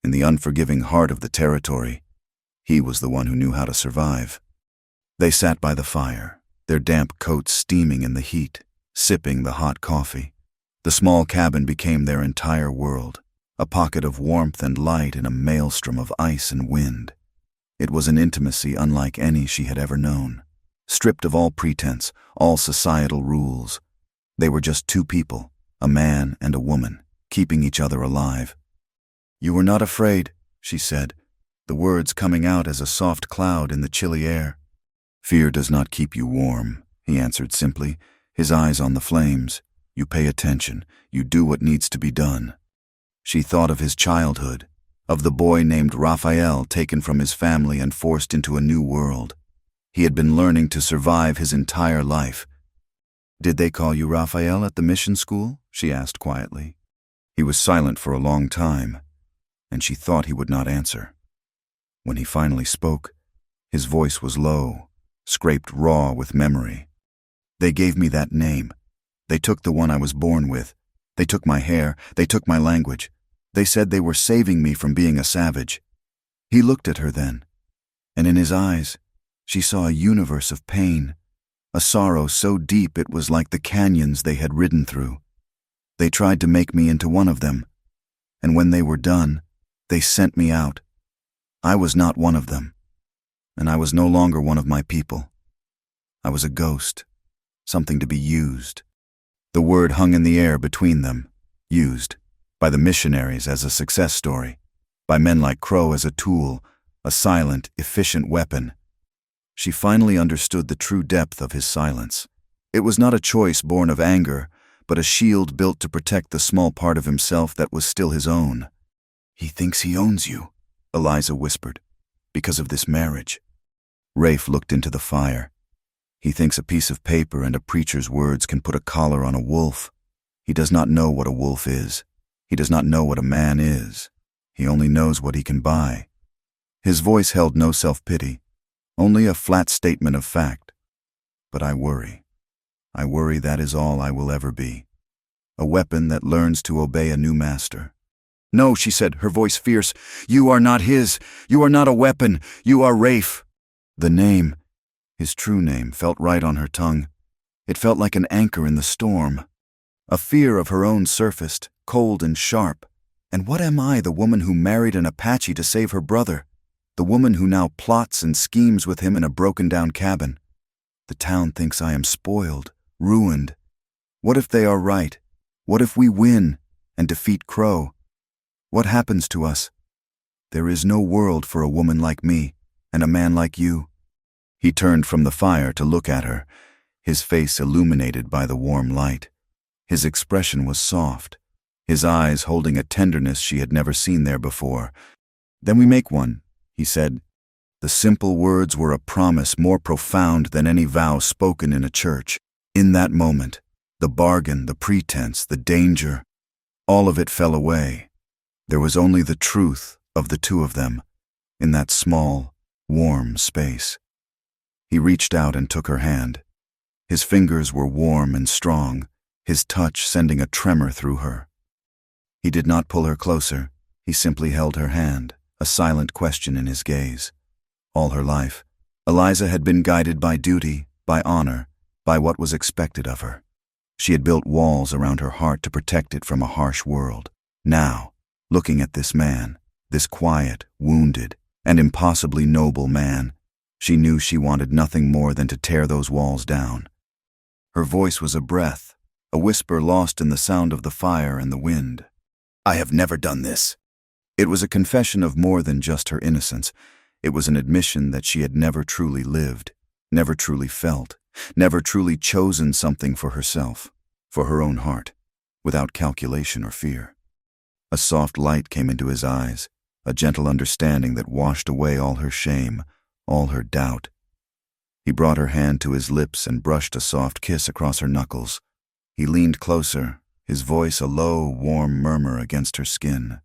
in the unforgiving heart of the territory, he was the one who knew how to survive. They sat by the fire, their damp coats steaming in the heat, sipping the hot coffee. The small cabin became their entire world, a pocket of warmth and light in a maelstrom of ice and wind. It was an intimacy unlike any she had ever known. Stripped of all pretense, all societal rules, they were just two people, a man and a woman, keeping each other alive. "You were not afraid," she said, the words coming out as a soft cloud in the chilly air. "Fear does not keep you warm," he answered simply, his eyes on the flames. "You pay attention, you do what needs to be done." She thought of his childhood, of the boy named Raphael taken from his family and forced into a new world. He had been learning to survive his entire life. "Did they call you Raphael at the mission school?" she asked quietly. He was silent for a long time, and she thought he would not answer. When he finally spoke, his voice was low, scraped raw with memory. "They gave me that name. They took the one I was born with. They took my hair. They took my language. They said they were saving me from being a savage." He looked at her then, and in his eyes, she saw a universe of pain, a sorrow so deep it was like the canyons they had ridden through. "They tried to make me into one of them, and when they were done, they sent me out. I was not one of them, and I was no longer one of my people. I was a ghost, something to be used." The word hung in the air between them, used, by the missionaries as a success story, by men like Crow as a tool, a silent, efficient weapon. She finally understood the true depth of his silence. It was not a choice born of anger, but a shield built to protect the small part of himself that was still his own. "He thinks he owns you," Eliza whispered, "because of this marriage." Rafe looked into the fire. "He thinks a piece of paper and a preacher's words can put a collar on a wolf. He does not know what a wolf is. He does not know what a man is. He only knows what he can buy." His voice held no self-pity, only a flat statement of fact. "But I worry. I worry that is all I will ever be. A weapon that learns to obey a new master." "No," she said, her voice fierce. "You are not his. You are not a weapon. You are Rafe." The name, his true name, felt right on her tongue. It felt like an anchor in the storm. A fear of her own surfaced, cold and sharp. And what am I, the woman who married an Apache to save her brother? The woman who now plots and schemes with him in a broken-down cabin? The town thinks I am spoiled, ruined. What if they are right? What if we win and defeat Crow? What happens to us? There is no world for a woman like me and a man like you." He turned from the fire to look at her, his face illuminated by the warm light. His expression was soft, his eyes holding a tenderness she had never seen there before. "Then we make one," he said. The simple words were a promise more profound than any vow spoken in a church. In that moment, the bargain, the pretense, the danger, all of it fell away. There was only the truth of the two of them, in that small, warm space. He reached out and took her hand. His fingers were warm and strong, his touch sending a tremor through her. He did not pull her closer, he simply held her hand, a silent question in his gaze. All her life, Eliza had been guided by duty, by honor, by what was expected of her. She had built walls around her heart to protect it from a harsh world. Now, looking at this man, this quiet, wounded, and impossibly noble man, She knew she wanted nothing more than to tear those walls down. Her voice was a breath, a whisper lost in the sound of the fire and the wind. "I have never done this." It was a confession of more than just her innocence. It was an admission that she had never truly lived, never truly felt, never truly chosen something for herself, for her own heart, without calculation or fear. A soft light came into his eyes, a gentle understanding that washed away all her shame, all her doubt. He brought her hand to his lips and brushed a soft kiss across her knuckles. He leaned closer, his voice a low, warm murmur against her skin.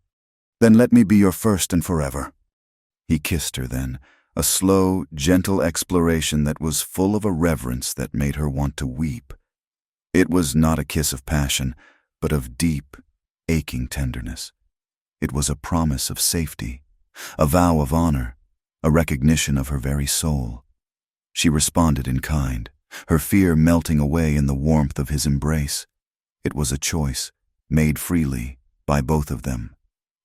"Then let me be your first and forever." He kissed her then, a slow, gentle exploration that was full of a reverence that made her want to weep. It was not a kiss of passion, but of deep, aching tenderness. It was a promise of safety, a vow of honor, a recognition of her very soul. She responded in kind, her fear melting away in the warmth of his embrace. It was a choice, made freely, by both of them,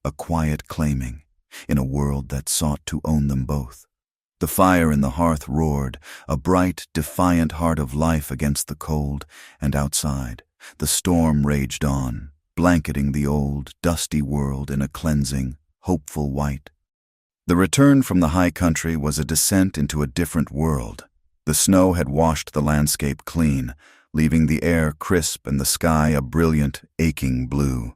a quiet claiming, in a world that sought to own them both. The fire in the hearth roared, a bright, defiant heart of life against the cold, and outside, the storm raged on, blanketing the old, dusty world in a cleansing, hopeful white. The return from the high country was a descent into a different world. The snow had washed the landscape clean, leaving the air crisp and the sky a brilliant, aching blue.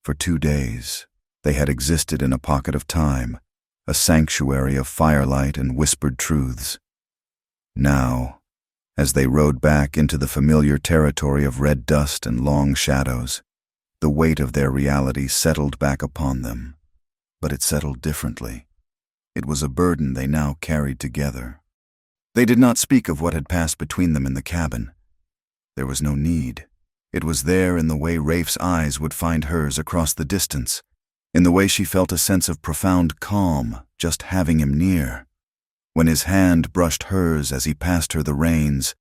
For 2 days, they had existed in a pocket of time, a sanctuary of firelight and whispered truths. Now, as they rode back into the familiar territory of red dust and long shadows, the weight of their reality settled back upon them. But it settled differently. It was a burden they now carried together. They did not speak of what had passed between them in the cabin. There was no need. It was there in the way Rafe's eyes would find hers across the distance, in the way she felt a sense of profound calm just having him near. When his hand brushed hers as he passed her the reins,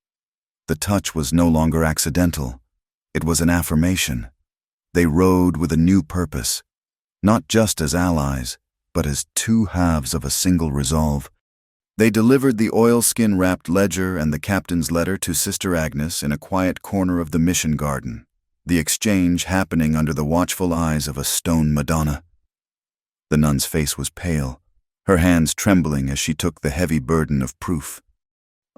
the touch was no longer accidental. It was an affirmation. They rode with a new purpose, not just as allies, but as two halves of a single resolve. They delivered the oilskin-wrapped ledger and the captain's letter to Sister Agnes in a quiet corner of the mission garden, the exchange happening under the watchful eyes of a stone Madonna. The nun's face was pale, her hands trembling as she took the heavy burden of proof.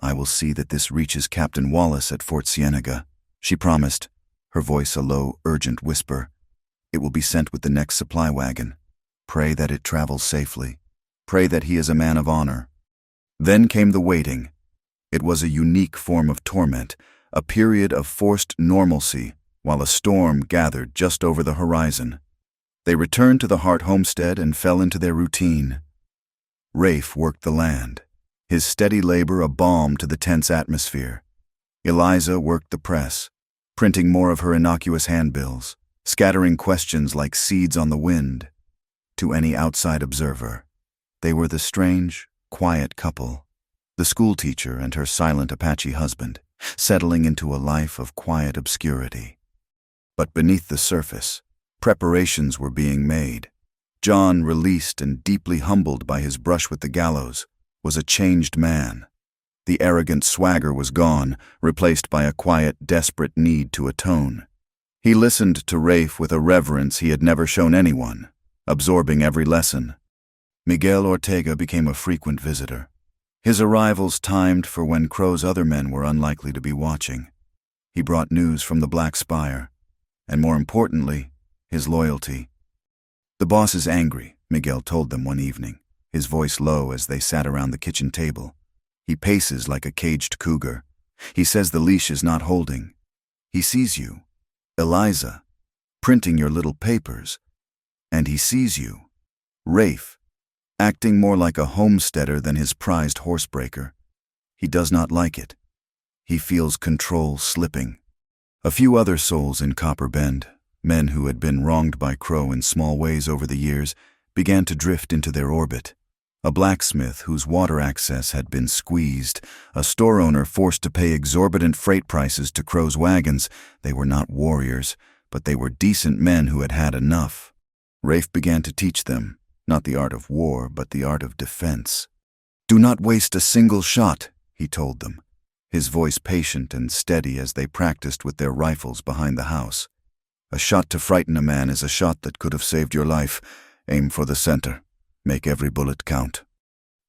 "I will see that this reaches Captain Wallace at Fort Cienega," she promised, her voice a low, urgent whisper. "It will be sent with the next supply wagon. Pray that it travels safely. Pray that he is a man of honor." Then came the waiting. It was a unique form of torment, a period of forced normalcy, while a storm gathered just over the horizon. They returned to the Hart homestead and fell into their routine. Rafe worked the land, his steady labor a balm to the tense atmosphere. Eliza worked the press, printing more of her innocuous handbills, scattering questions like seeds on the wind. To any outside observer, they were the strange, quiet couple, the schoolteacher and her silent Apache husband, settling into a life of quiet obscurity. But beneath the surface, preparations were being made. John, released and deeply humbled by his brush with the gallows, was a changed man. The arrogant swagger was gone, replaced by a quiet, desperate need to atone. He listened to Rafe with a reverence he had never shown anyone, absorbing every lesson. Miguel Ortega became a frequent visitor, his arrivals timed for when Crow's other men were unlikely to be watching. He brought news from the Black Spire, and more importantly, his loyalty. "The boss is angry," Miguel told them one evening, his voice low as they sat around the kitchen table. "He paces like a caged cougar. He says the leash is not holding. He sees you, Eliza, printing your little papers, and he sees you, Rafe, acting more like a homesteader than his prized horsebreaker. He does not like it. He feels control slipping." A few other souls in Copper Bend, men who had been wronged by Crow in small ways over the years, began to drift into their orbit. A blacksmith whose water access had been squeezed, a store owner forced to pay exorbitant freight prices to Crow's wagons. They were not warriors, but they were decent men who had had enough. Rafe began to teach them, not the art of war, but the art of defense. "Do not waste a single shot," he told them, his voice patient and steady as they practiced with their rifles behind the house. "A shot to frighten a man is a shot that could have saved your life. Aim for the center. Make every bullet count."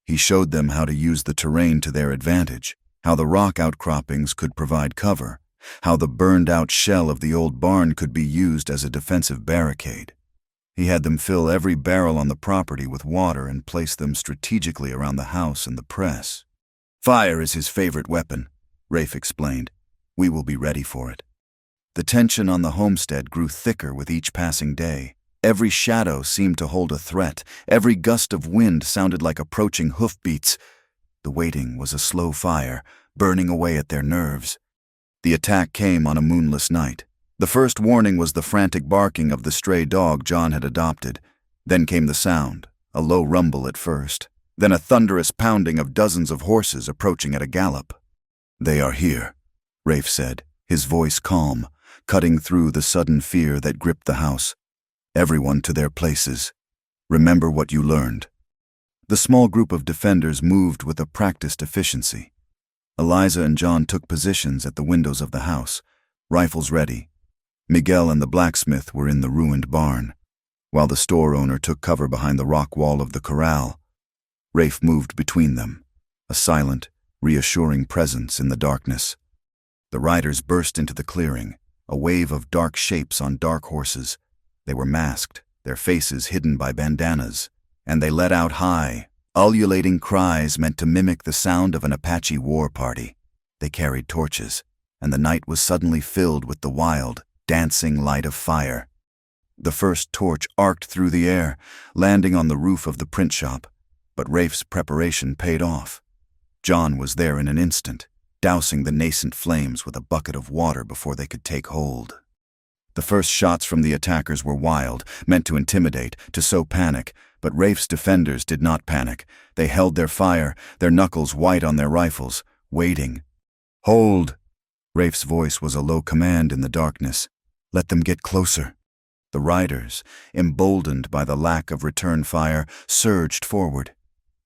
He showed them how to use the terrain to their advantage, how the rock outcroppings could provide cover, how the burned-out shell of the old barn could be used as a defensive barricade. He had them fill every barrel on the property with water and place them strategically around the house and the press. "Fire is his favorite weapon," Rafe explained. "We will be ready for it." The tension on the homestead grew thicker with each passing day. Every shadow seemed to hold a threat. Every gust of wind sounded like approaching hoofbeats. The waiting was a slow fire, burning away at their nerves. The attack came on a moonless night. The first warning was the frantic barking of the stray dog John had adopted. Then came the sound, a low rumble at first, then a thunderous pounding of dozens of horses approaching at a gallop. "They are here," Rafe said, his voice calm, cutting through the sudden fear that gripped the house. "Everyone to their places. Remember what you learned." The small group of defenders moved with a practiced efficiency. Eliza and John took positions at the windows of the house, rifles ready. Miguel and the blacksmith were in the ruined barn, while the store owner took cover behind the rock wall of the corral. Rafe moved between them, a silent, reassuring presence in the darkness. The riders burst into the clearing, a wave of dark shapes on dark horses. They were masked, their faces hidden by bandanas, and they let out high, ululating cries meant to mimic the sound of an Apache war party. They carried torches, and the night was suddenly filled with the wild, dancing light of fire. The first torch arced through the air, landing on the roof of the print shop, but Rafe's preparation paid off. John was there in an instant, dousing the nascent flames with a bucket of water before they could take hold. The first shots from the attackers were wild, meant to intimidate, to sow panic, but Rafe's defenders did not panic. They held their fire, their knuckles white on their rifles, waiting. "Hold!" Rafe's voice was a low command in the darkness. "Let them get closer." The riders, emboldened by the lack of return fire, surged forward.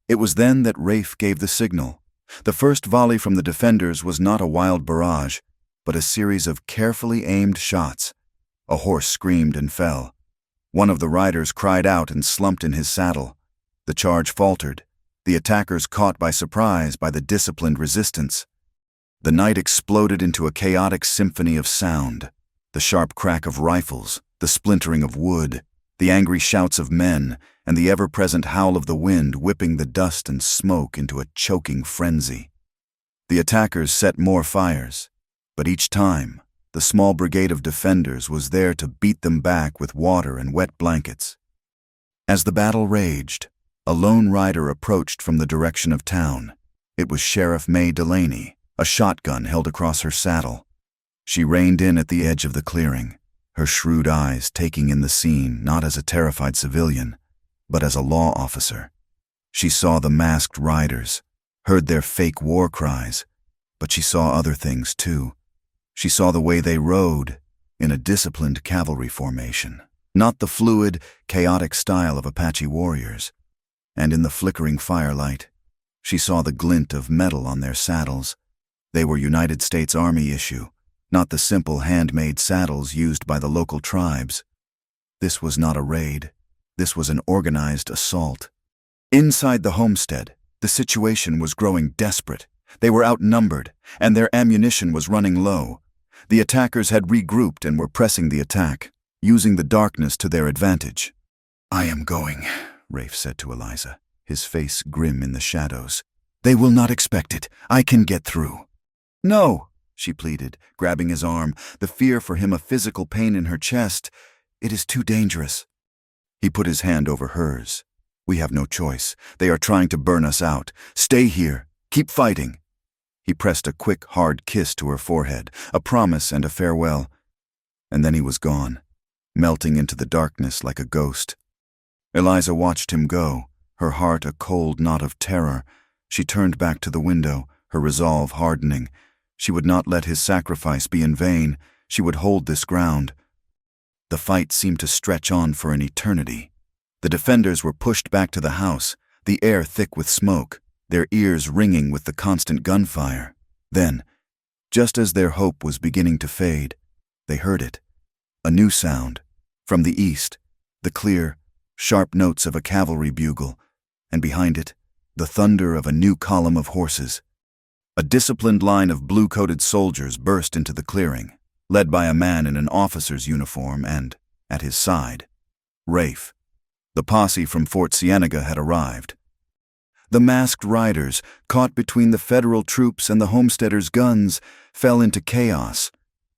It was then that Rafe gave the signal. The first volley from the defenders was not a wild barrage, but a series of carefully aimed shots. A horse screamed and fell. One of the riders cried out and slumped in his saddle. The charge faltered, the attackers caught by surprise by the disciplined resistance. The night exploded into a chaotic symphony of sound. The sharp crack of rifles, the splintering of wood, the angry shouts of men, and the ever-present howl of the wind whipping the dust and smoke into a choking frenzy. The attackers set more fires, but each time, the small brigade of defenders was there to beat them back with water and wet blankets. As the battle raged, a lone rider approached from the direction of town. It was Sheriff May Delaney, a shotgun held across her saddle. She reined in at the edge of the clearing, her shrewd eyes taking in the scene not as a terrified civilian, but as a law officer. She saw the masked riders, heard their fake war cries, but she saw other things too. She saw the way they rode, in a disciplined cavalry formation, not the fluid, chaotic style of Apache warriors. And in the flickering firelight, she saw the glint of metal on their saddles. They were United States Army issue, not the simple handmade saddles used by the local tribes. This was not a raid. This was an organized assault. Inside the homestead, the situation was growing desperate. They were outnumbered, and their ammunition was running low. The attackers had regrouped and were pressing the attack, using the darkness to their advantage. "I am going," Rafe said to Eliza, his face grim in the shadows. "They will not expect it. I can get through." "No," she pleaded, grabbing his arm, the fear for him a physical pain in her chest. "It is too dangerous." He put his hand over hers. "We have no choice. They are trying to burn us out. Stay here. Keep fighting." He pressed a quick, hard kiss to her forehead, a promise and a farewell. And then he was gone, melting into the darkness like a ghost. Eliza watched him go, her heart a cold knot of terror. She turned back to the window, her resolve hardening. She would not let his sacrifice be in vain. She would hold this ground. The fight seemed to stretch on for an eternity. The defenders were pushed back to the house, the air thick with smoke. their ears ringing with the constant gunfire. Then, just as their hope was beginning to fade, they heard it. A new sound. From the east, the clear, sharp notes of a cavalry bugle, and behind it, the thunder of a new column of horses. A disciplined line of blue-coated soldiers burst into the clearing, led by a man in an officer's uniform and, at his side, Rafe. The posse from Fort Cienega had arrived. The masked riders, caught between the federal troops and the homesteaders' guns, fell into chaos.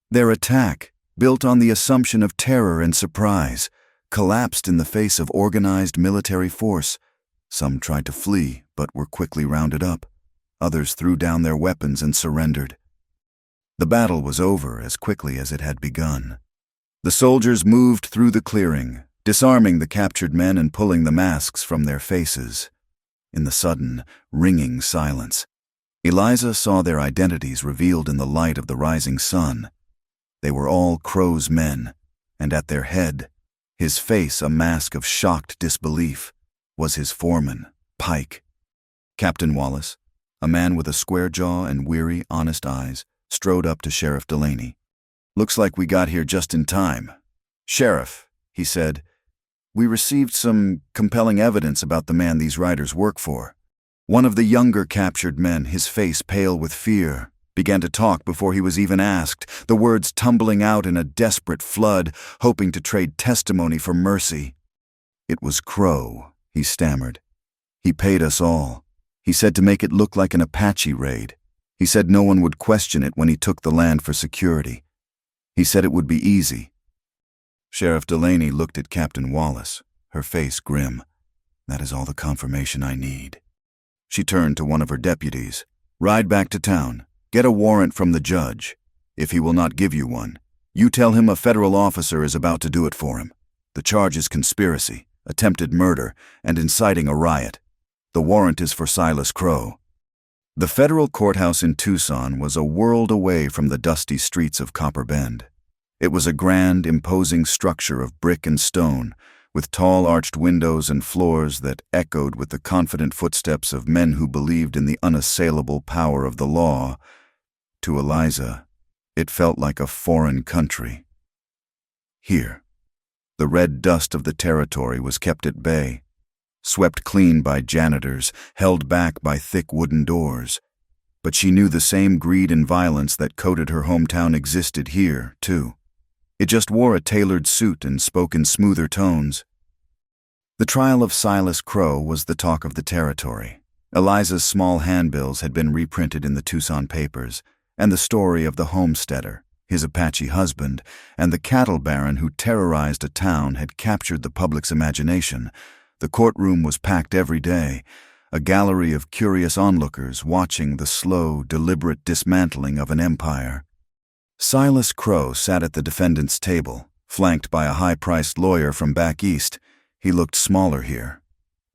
Their attack, built on the assumption of terror and surprise, collapsed in the face of organized military force. Some tried to flee, but were quickly rounded up. Others threw down their weapons and surrendered. The battle was over as quickly as it had begun. The soldiers moved through the clearing, disarming the captured men and pulling the masks from their faces. In the sudden, ringing silence, Eliza saw their identities revealed in the light of the rising sun. They were all Crow's men, and at their head, his face a mask of shocked disbelief, was his foreman, Pike. Captain Wallace, a man with a square jaw and weary, honest eyes, strode up to Sheriff Delaney. "Looks like we got here just in time. Sheriff," he said, "we received some compelling evidence about the man these riders work for." One of the younger captured men, his face pale with fear, began to talk before he was even asked, the words tumbling out in a desperate flood, hoping to trade testimony for mercy. "It was Crow," he stammered. "He paid us all. He said to make it look like an Apache raid. He said no one would question it when he took the land for security. He said it would be easy." Sheriff Delaney looked at Captain Wallace, her face grim. "That is all the confirmation I need." She turned to one of her deputies. "Ride back to town. Get a warrant from the judge. If he will not give you one, you tell him a federal officer is about to do it for him. The charge is conspiracy, attempted murder, and inciting a riot. The warrant is for Silas Crow." The federal courthouse in Tucson was a world away from the dusty streets of Copper Bend. It was a grand, imposing structure of brick and stone, with tall arched windows and floors that echoed with the confident footsteps of men who believed in the unassailable power of the law. To Eliza, it felt like a foreign country. Here, the red dust of the territory was kept at bay, swept clean by janitors, held back by thick wooden doors. But she knew the same greed and violence that coated her hometown existed here, too. It just wore a tailored suit and spoke in smoother tones. The trial of Silas Crow was the talk of the territory. Eliza's small handbills had been reprinted in the Tucson papers, and the story of the homesteader, his Apache husband, and the cattle baron who terrorized a town had captured the public's imagination. The courtroom was packed every day, a gallery of curious onlookers watching the slow, deliberate dismantling of an empire. Silas Crow sat at the defendant's table, flanked by a high-priced lawyer from back east. He looked smaller here,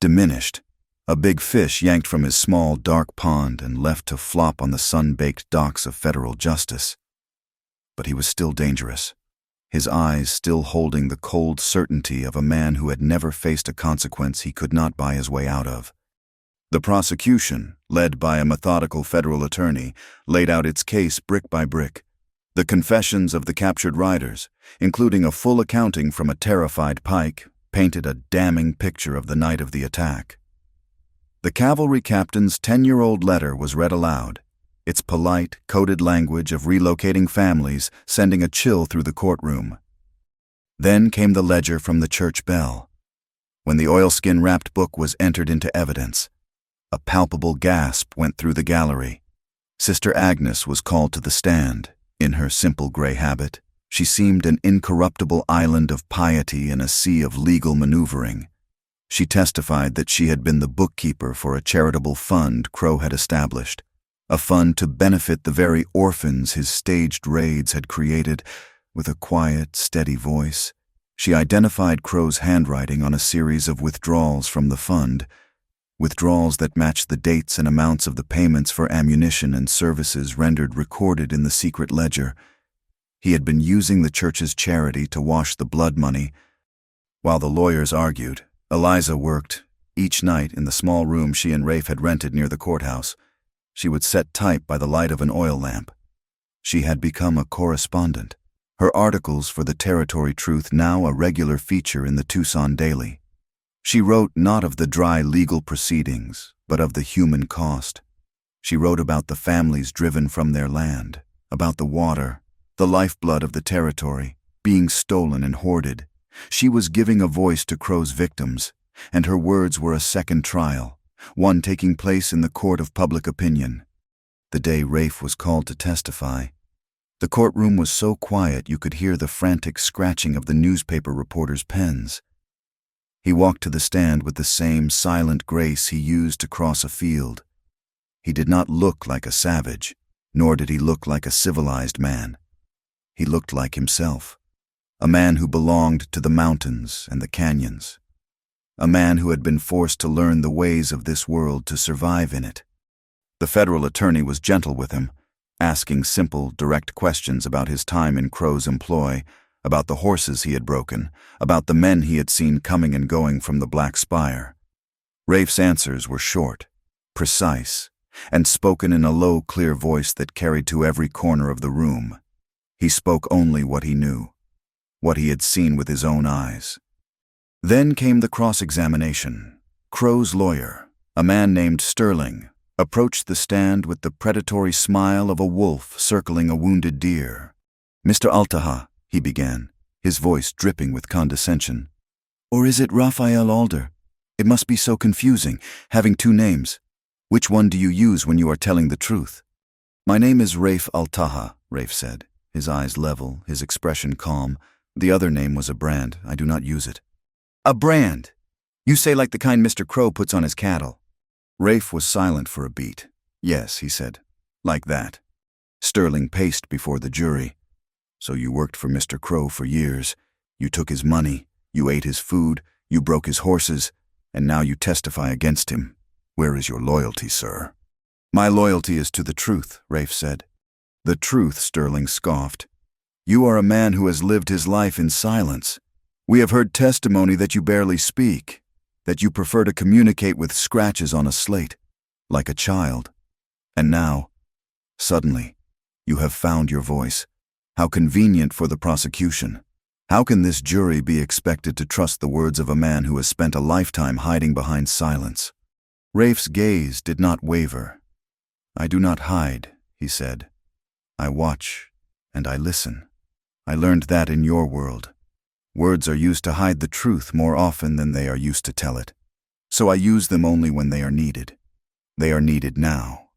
diminished, a big fish yanked from his small, dark pond and left to flop on the sun-baked docks of federal justice. But he was still dangerous, his eyes still holding the cold certainty of a man who had never faced a consequence he could not buy his way out of. The prosecution, led by a methodical federal attorney, laid out its case brick by brick. The confessions of the captured riders, including a full accounting from a terrified Pike, painted a damning picture of the night of the attack. The cavalry captain's 10-year-old letter was read aloud, its polite, coded language of relocating families sending a chill through the courtroom. Then came the ledger from the church bell. When the oilskin-wrapped book was entered into evidence, a palpable gasp went through the gallery. Sister Agnes was called to the stand. In her simple gray habit, she seemed an incorruptible island of piety in a sea of legal maneuvering. She testified that she had been the bookkeeper for a charitable fund Crow had established, a fund to benefit the very orphans his staged raids had created. With a quiet, steady voice, she identified Crow's handwriting on a series of withdrawals from the fund, withdrawals that matched the dates and amounts of the payments for ammunition and services rendered recorded in the secret ledger. He had been using the church's charity to wash the blood money. While the lawyers argued, Eliza worked, Each night, in the small room she and Rafe had rented near the courthouse, she would set type by the light of an oil lamp. She had become a correspondent. Her articles for the Territory Truth now a regular feature in the Tucson Daily. She wrote not of the dry legal proceedings, but of the human cost. She wrote about the families driven from their land, about the water, the lifeblood of the territory, being stolen and hoarded. She was giving a voice to Crow's victims, and her words were a second trial, one taking place in the court of public opinion. The day Rafe was called to testify, the courtroom was so quiet you could hear the frantic scratching of the newspaper reporters' pens. He walked to the stand with the same silent grace he used to cross a field. He did not look like a savage, nor did he look like a civilized man. He looked like himself, a man who belonged to the mountains and the canyons, a man who had been forced to learn the ways of this world to survive in it. The federal attorney was gentle with him, asking simple, direct questions about his time in Crow's employ, about the horses he had broken, about the men he had seen coming and going from the Black Spire. Rafe's answers were short, precise, and spoken in a low, clear voice that carried to every corner of the room. He spoke only what he knew, what he had seen with his own eyes. Then came the cross-examination. Crow's lawyer, a man named Sterling, approached the stand with the predatory smile of a wolf circling a wounded deer. "Mr. Altaha," he began, his voice dripping with condescension. "Or is it Raphael Alder? It must be so confusing, having two names. Which one do you use when you are telling the truth?" "My name is Rafe Altaha," Rafe said, his eyes level, his expression calm. "The other name was a brand. I do not use it." "A brand? You say like the kind Mr. Crow puts on his cattle." Rafe was silent for a beat. "Yes," he said, "like that." Sterling paced before the jury. "So you worked for Mr. Crow for years. You took his money, you ate his food, you broke his horses, and now you testify against him. Where is your loyalty, sir?" "My loyalty is to the truth," Rafe said. "The truth," Sterling scoffed. "You are a man who has lived his life in silence. We have heard testimony that you barely speak, that you prefer to communicate with scratches on a slate, like a child. And now, suddenly, you have found your voice. How convenient for the prosecution. How can this jury be expected to trust the words of a man who has spent a lifetime hiding behind silence?" Rafe's gaze did not waver. "I do not hide," he said. "I watch and I listen. I learned that in your world. Words are used to hide the truth more often than they are used to tell it. So I use them only when they are needed. They are needed now."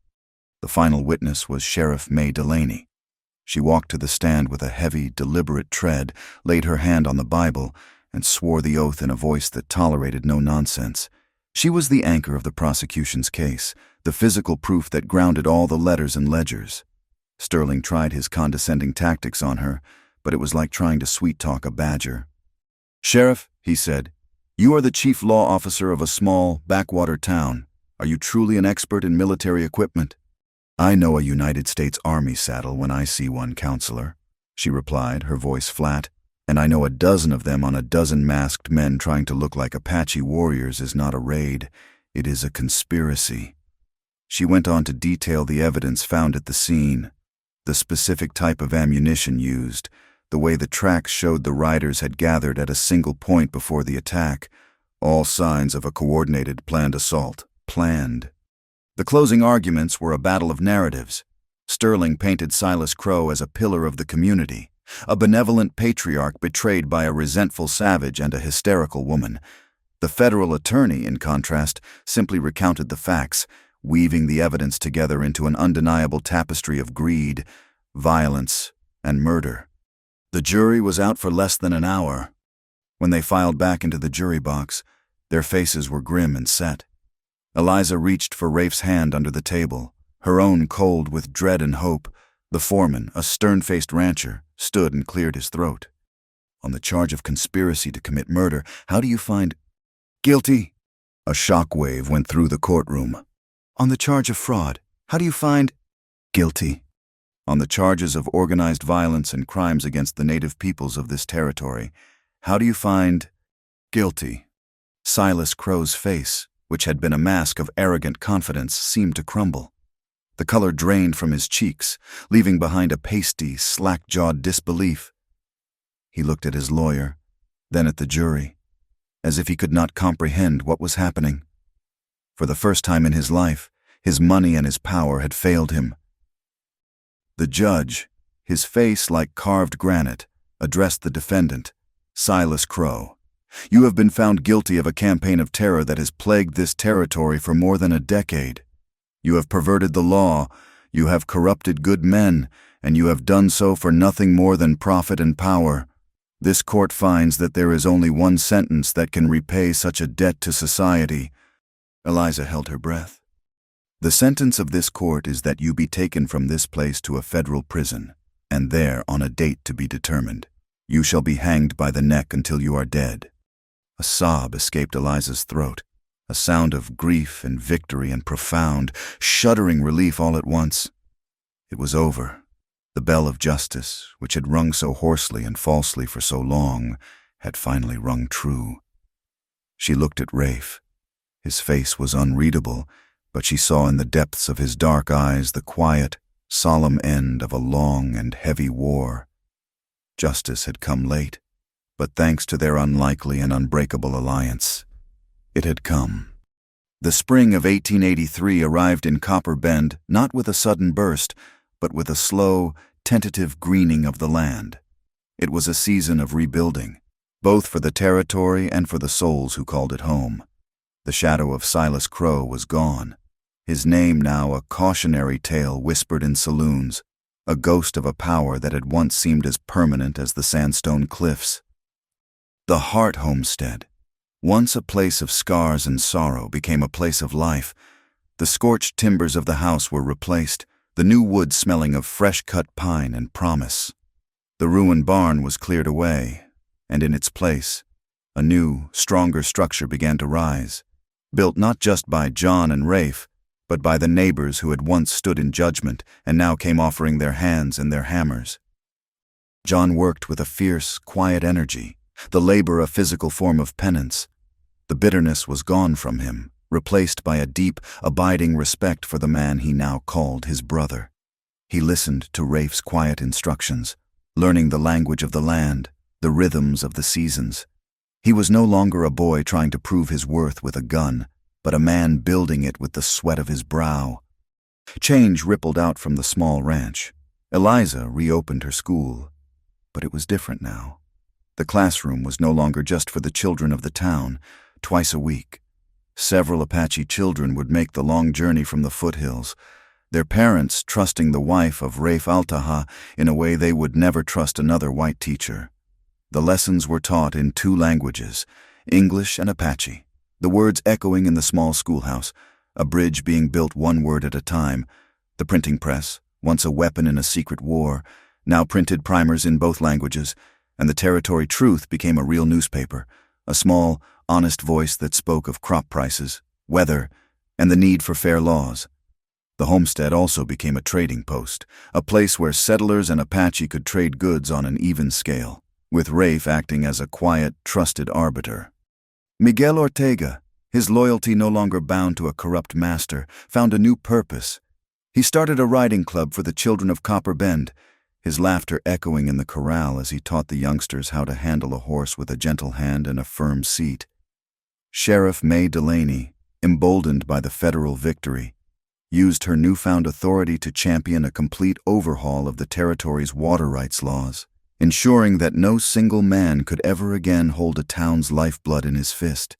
The final witness was Sheriff May Delaney. She walked to the stand with a heavy, deliberate tread, laid her hand on the Bible, and swore the oath in a voice that tolerated no nonsense. She was the anchor of the prosecution's case, the physical proof that grounded all the letters and ledgers. Sterling tried his condescending tactics on her, but it was like trying to sweet-talk a badger. "Sheriff," he said, "you are the chief law officer of a small, backwater town. Are you truly an expert in military equipment?" "I know a United States Army saddle when I see one, counselor," she replied, her voice flat. "And I know a dozen of them on a dozen masked men trying to look like Apache warriors is not a raid. It is a conspiracy." She went on to detail the evidence found at the scene, the specific type of ammunition used, the way the tracks showed the riders had gathered at a single point before the attack, all signs of a coordinated, planned assault. Planned. The closing arguments were a battle of narratives. Sterling painted Silas Crow as a pillar of the community, a benevolent patriarch betrayed by a resentful savage and a hysterical woman. The federal attorney, in contrast, simply recounted the facts, weaving the evidence together into an undeniable tapestry of greed, violence, and murder. The jury was out for less than an hour. When they filed back into the jury box, their faces were grim and set. Eliza reached for Rafe's hand under the table, her own cold with dread and hope. The foreman, a stern-faced rancher, stood and cleared his throat. "On the charge of conspiracy to commit murder, how do you find—" "Guilty." A shockwave went through the courtroom. "On the charge of fraud, how do you find—" "Guilty." "On the charges of organized violence and crimes against the native peoples of this territory, how do you find—" "Guilty." Silas Crow's face, which had been a mask of arrogant confidence, seemed to crumble. The color drained from his cheeks, leaving behind a pasty, slack-jawed disbelief. He looked at his lawyer, then at the jury, as if he could not comprehend what was happening. For the first time in his life, his money and his power had failed him. The judge, his face like carved granite, addressed the defendant, Silas Crow. "You have been found guilty of a campaign of terror that has plagued this territory for more than a decade. You have perverted the law, you have corrupted good men, and you have done so for nothing more than profit and power. This court finds that there is only one sentence that can repay such a debt to society." Eliza held her breath. "The sentence of this court is that you be taken from this place to a federal prison, and there, on a date to be determined, you shall be hanged by the neck until you are dead." A sob escaped Eliza's throat, a sound of grief and victory and profound, shuddering relief all at once. It was over. The bell of justice, which had rung so hoarsely and falsely for so long, had finally rung true. She looked at Rafe. His face was unreadable, but she saw in the depths of his dark eyes the quiet, solemn end of a long and heavy war. Justice had come late, but thanks to their unlikely and unbreakable alliance, it had come. The spring of 1883 arrived in Copper Bend not with a sudden burst, but with a slow, tentative greening of the land. It was a season of rebuilding, both for the territory and for the souls who called it home. The shadow of Silas Crow was gone, his name now a cautionary tale whispered in saloons, a ghost of a power that had once seemed as permanent as the sandstone cliffs. The Hart homestead, once a place of scars and sorrow, became a place of life. The scorched timbers of the house were replaced, the new wood smelling of fresh-cut pine and promise. The ruined barn was cleared away, and in its place, a new, stronger structure began to rise, built not just by John and Rafe, but by the neighbors who had once stood in judgment and now came offering their hands and their hammers. John worked with a fierce, quiet energy, the labor a physical form of penance. The bitterness was gone from him, replaced by a deep, abiding respect for the man he now called his brother. He listened to Rafe's quiet instructions, learning the language of the land, the rhythms of the seasons. He was no longer a boy trying to prove his worth with a gun, but a man building it with the sweat of his brow. Change rippled out from the small ranch. Eliza reopened her school, but it was different now. The classroom was no longer just for the children of the town. Twice a week, several Apache children would make the long journey from the foothills, their parents trusting the wife of Rafe Altaha in a way they would never trust another white teacher. The lessons were taught in two languages, English and Apache, the words echoing in the small schoolhouse, a bridge being built one word at a time. The printing press, once a weapon in a secret war, now printed primers in both languages, and the Territory Truth became a real newspaper, a small, honest voice that spoke of crop prices, weather, and the need for fair laws. The homestead also became a trading post, a place where settlers and Apache could trade goods on an even scale, with Rafe acting as a quiet, trusted arbiter. Miguel Ortega, his loyalty no longer bound to a corrupt master, found a new purpose. He started a riding club for the children of Copper Bend, his laughter echoing in the corral as he taught the youngsters how to handle a horse with a gentle hand and a firm seat. Sheriff May Delaney, emboldened by the federal victory, used her newfound authority to champion a complete overhaul of the territory's water rights laws, ensuring that no single man could ever again hold a town's lifeblood in his fist.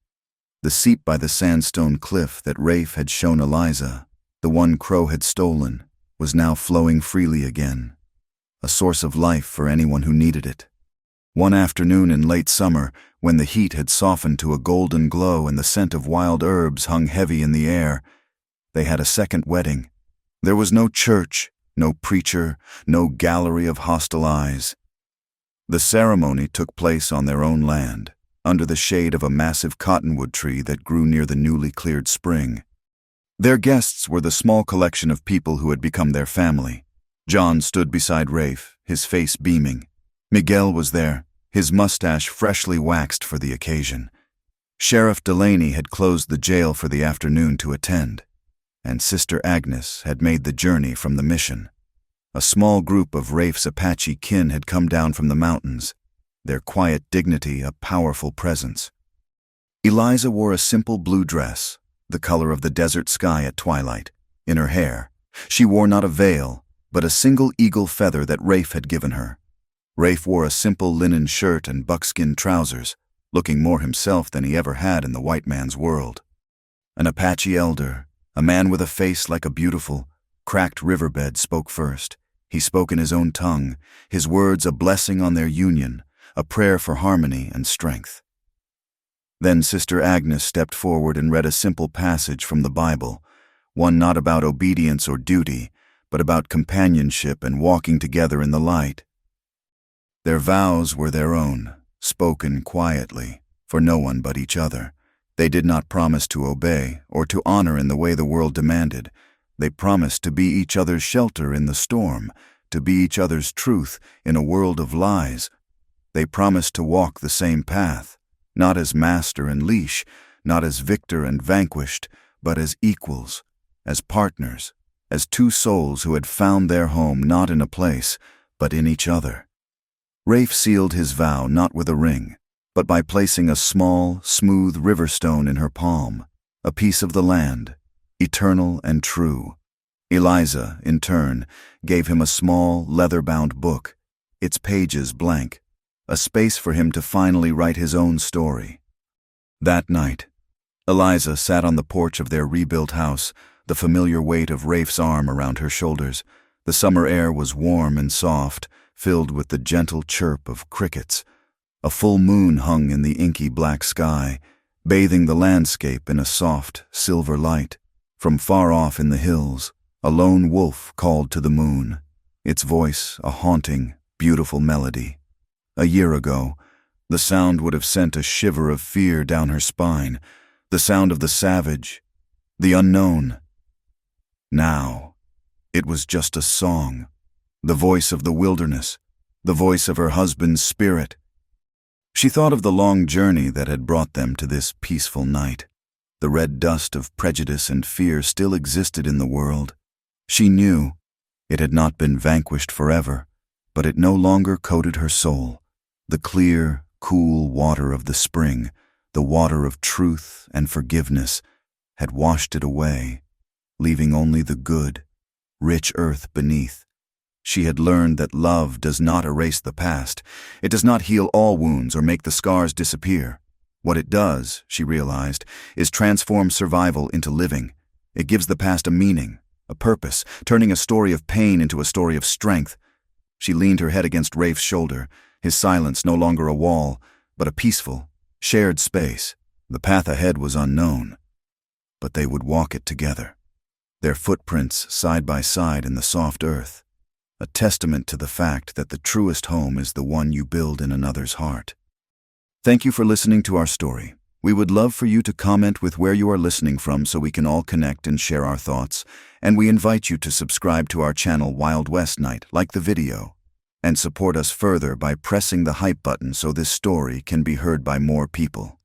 The seat by the sandstone cliff that Rafe had shown Eliza, the one Crow had stolen, was now flowing freely again, a source of life for anyone who needed it. One afternoon in late summer, when the heat had softened to a golden glow and the scent of wild herbs hung heavy in the air, they had a second wedding. There was no church, no preacher, no gallery of hostile eyes. The ceremony took place on their own land, under the shade of a massive cottonwood tree that grew near the newly cleared spring. Their guests were the small collection of people who had become their family. John stood beside Rafe, his face beaming. Miguel was there, his mustache freshly waxed for the occasion. Sheriff Delaney had closed the jail for the afternoon to attend, and Sister Agnes had made the journey from the mission. A small group of Rafe's Apache kin had come down from the mountains, their quiet dignity a powerful presence. Eliza wore a simple blue dress, the color of the desert sky at twilight. In her hair, she wore not a veil, but a single eagle feather that Rafe had given her. Rafe wore a simple linen shirt and buckskin trousers, looking more himself than he ever had in the white man's world. An Apache elder, a man with a face like a beautiful, cracked riverbed, spoke first. He spoke in his own tongue, his words a blessing on their union, a prayer for harmony and strength. Then Sister Agnes stepped forward and read a simple passage from the Bible, one not about obedience or duty, but about companionship and walking together in the light. Their vows were their own, spoken quietly, for no one but each other. They did not promise to obey or to honor in the way the world demanded. They promised to be each other's shelter in the storm, to be each other's truth in a world of lies. They promised to walk the same path, not as master and leash, not as victor and vanquished, but as equals, as partners, as two souls who had found their home not in a place, but in each other. Rafe sealed his vow not with a ring, but by placing a small, smooth river stone in her palm, a piece of the land, eternal and true. Eliza, in turn, gave him a small, leather-bound book, its pages blank, a space for him to finally write his own story. That night, Eliza sat on the porch of their rebuilt house, the familiar weight of Rafe's arm around her shoulders. The summer air was warm and soft, filled with the gentle chirp of crickets. A full moon hung in the inky black sky, bathing the landscape in a soft, silver light. From far off in the hills, a lone wolf called to the moon, its voice a haunting, beautiful melody. A year ago, the sound would have sent a shiver of fear down her spine, the sound of the savage, the unknown. Now, it was just a song, the voice of the wilderness, the voice of her husband's spirit. She thought of the long journey that had brought them to this peaceful night. The red dust of prejudice and fear still existed in the world. She knew it had not been vanquished forever, but it no longer coated her soul. The clear, cool water of the spring, the water of truth and forgiveness, had washed it away, leaving only the good, rich earth beneath. She had learned that love does not erase the past. It does not heal all wounds or make the scars disappear. What it does, she realized, is transform survival into living. It gives the past a meaning, a purpose, turning a story of pain into a story of strength. She leaned her head against Rafe's shoulder, his silence no longer a wall, but a peaceful, shared space. The path ahead was unknown, but they would walk it together, their footprints side by side in the soft earth, a testament to the fact that the truest home is the one you build in another's heart. Thank you for listening to our story. We would love for you to comment with where you are listening from so we can all connect and share our thoughts, and we invite you to subscribe to our channel Wild West Night, like the video, and support us further by pressing the hype button so this story can be heard by more people.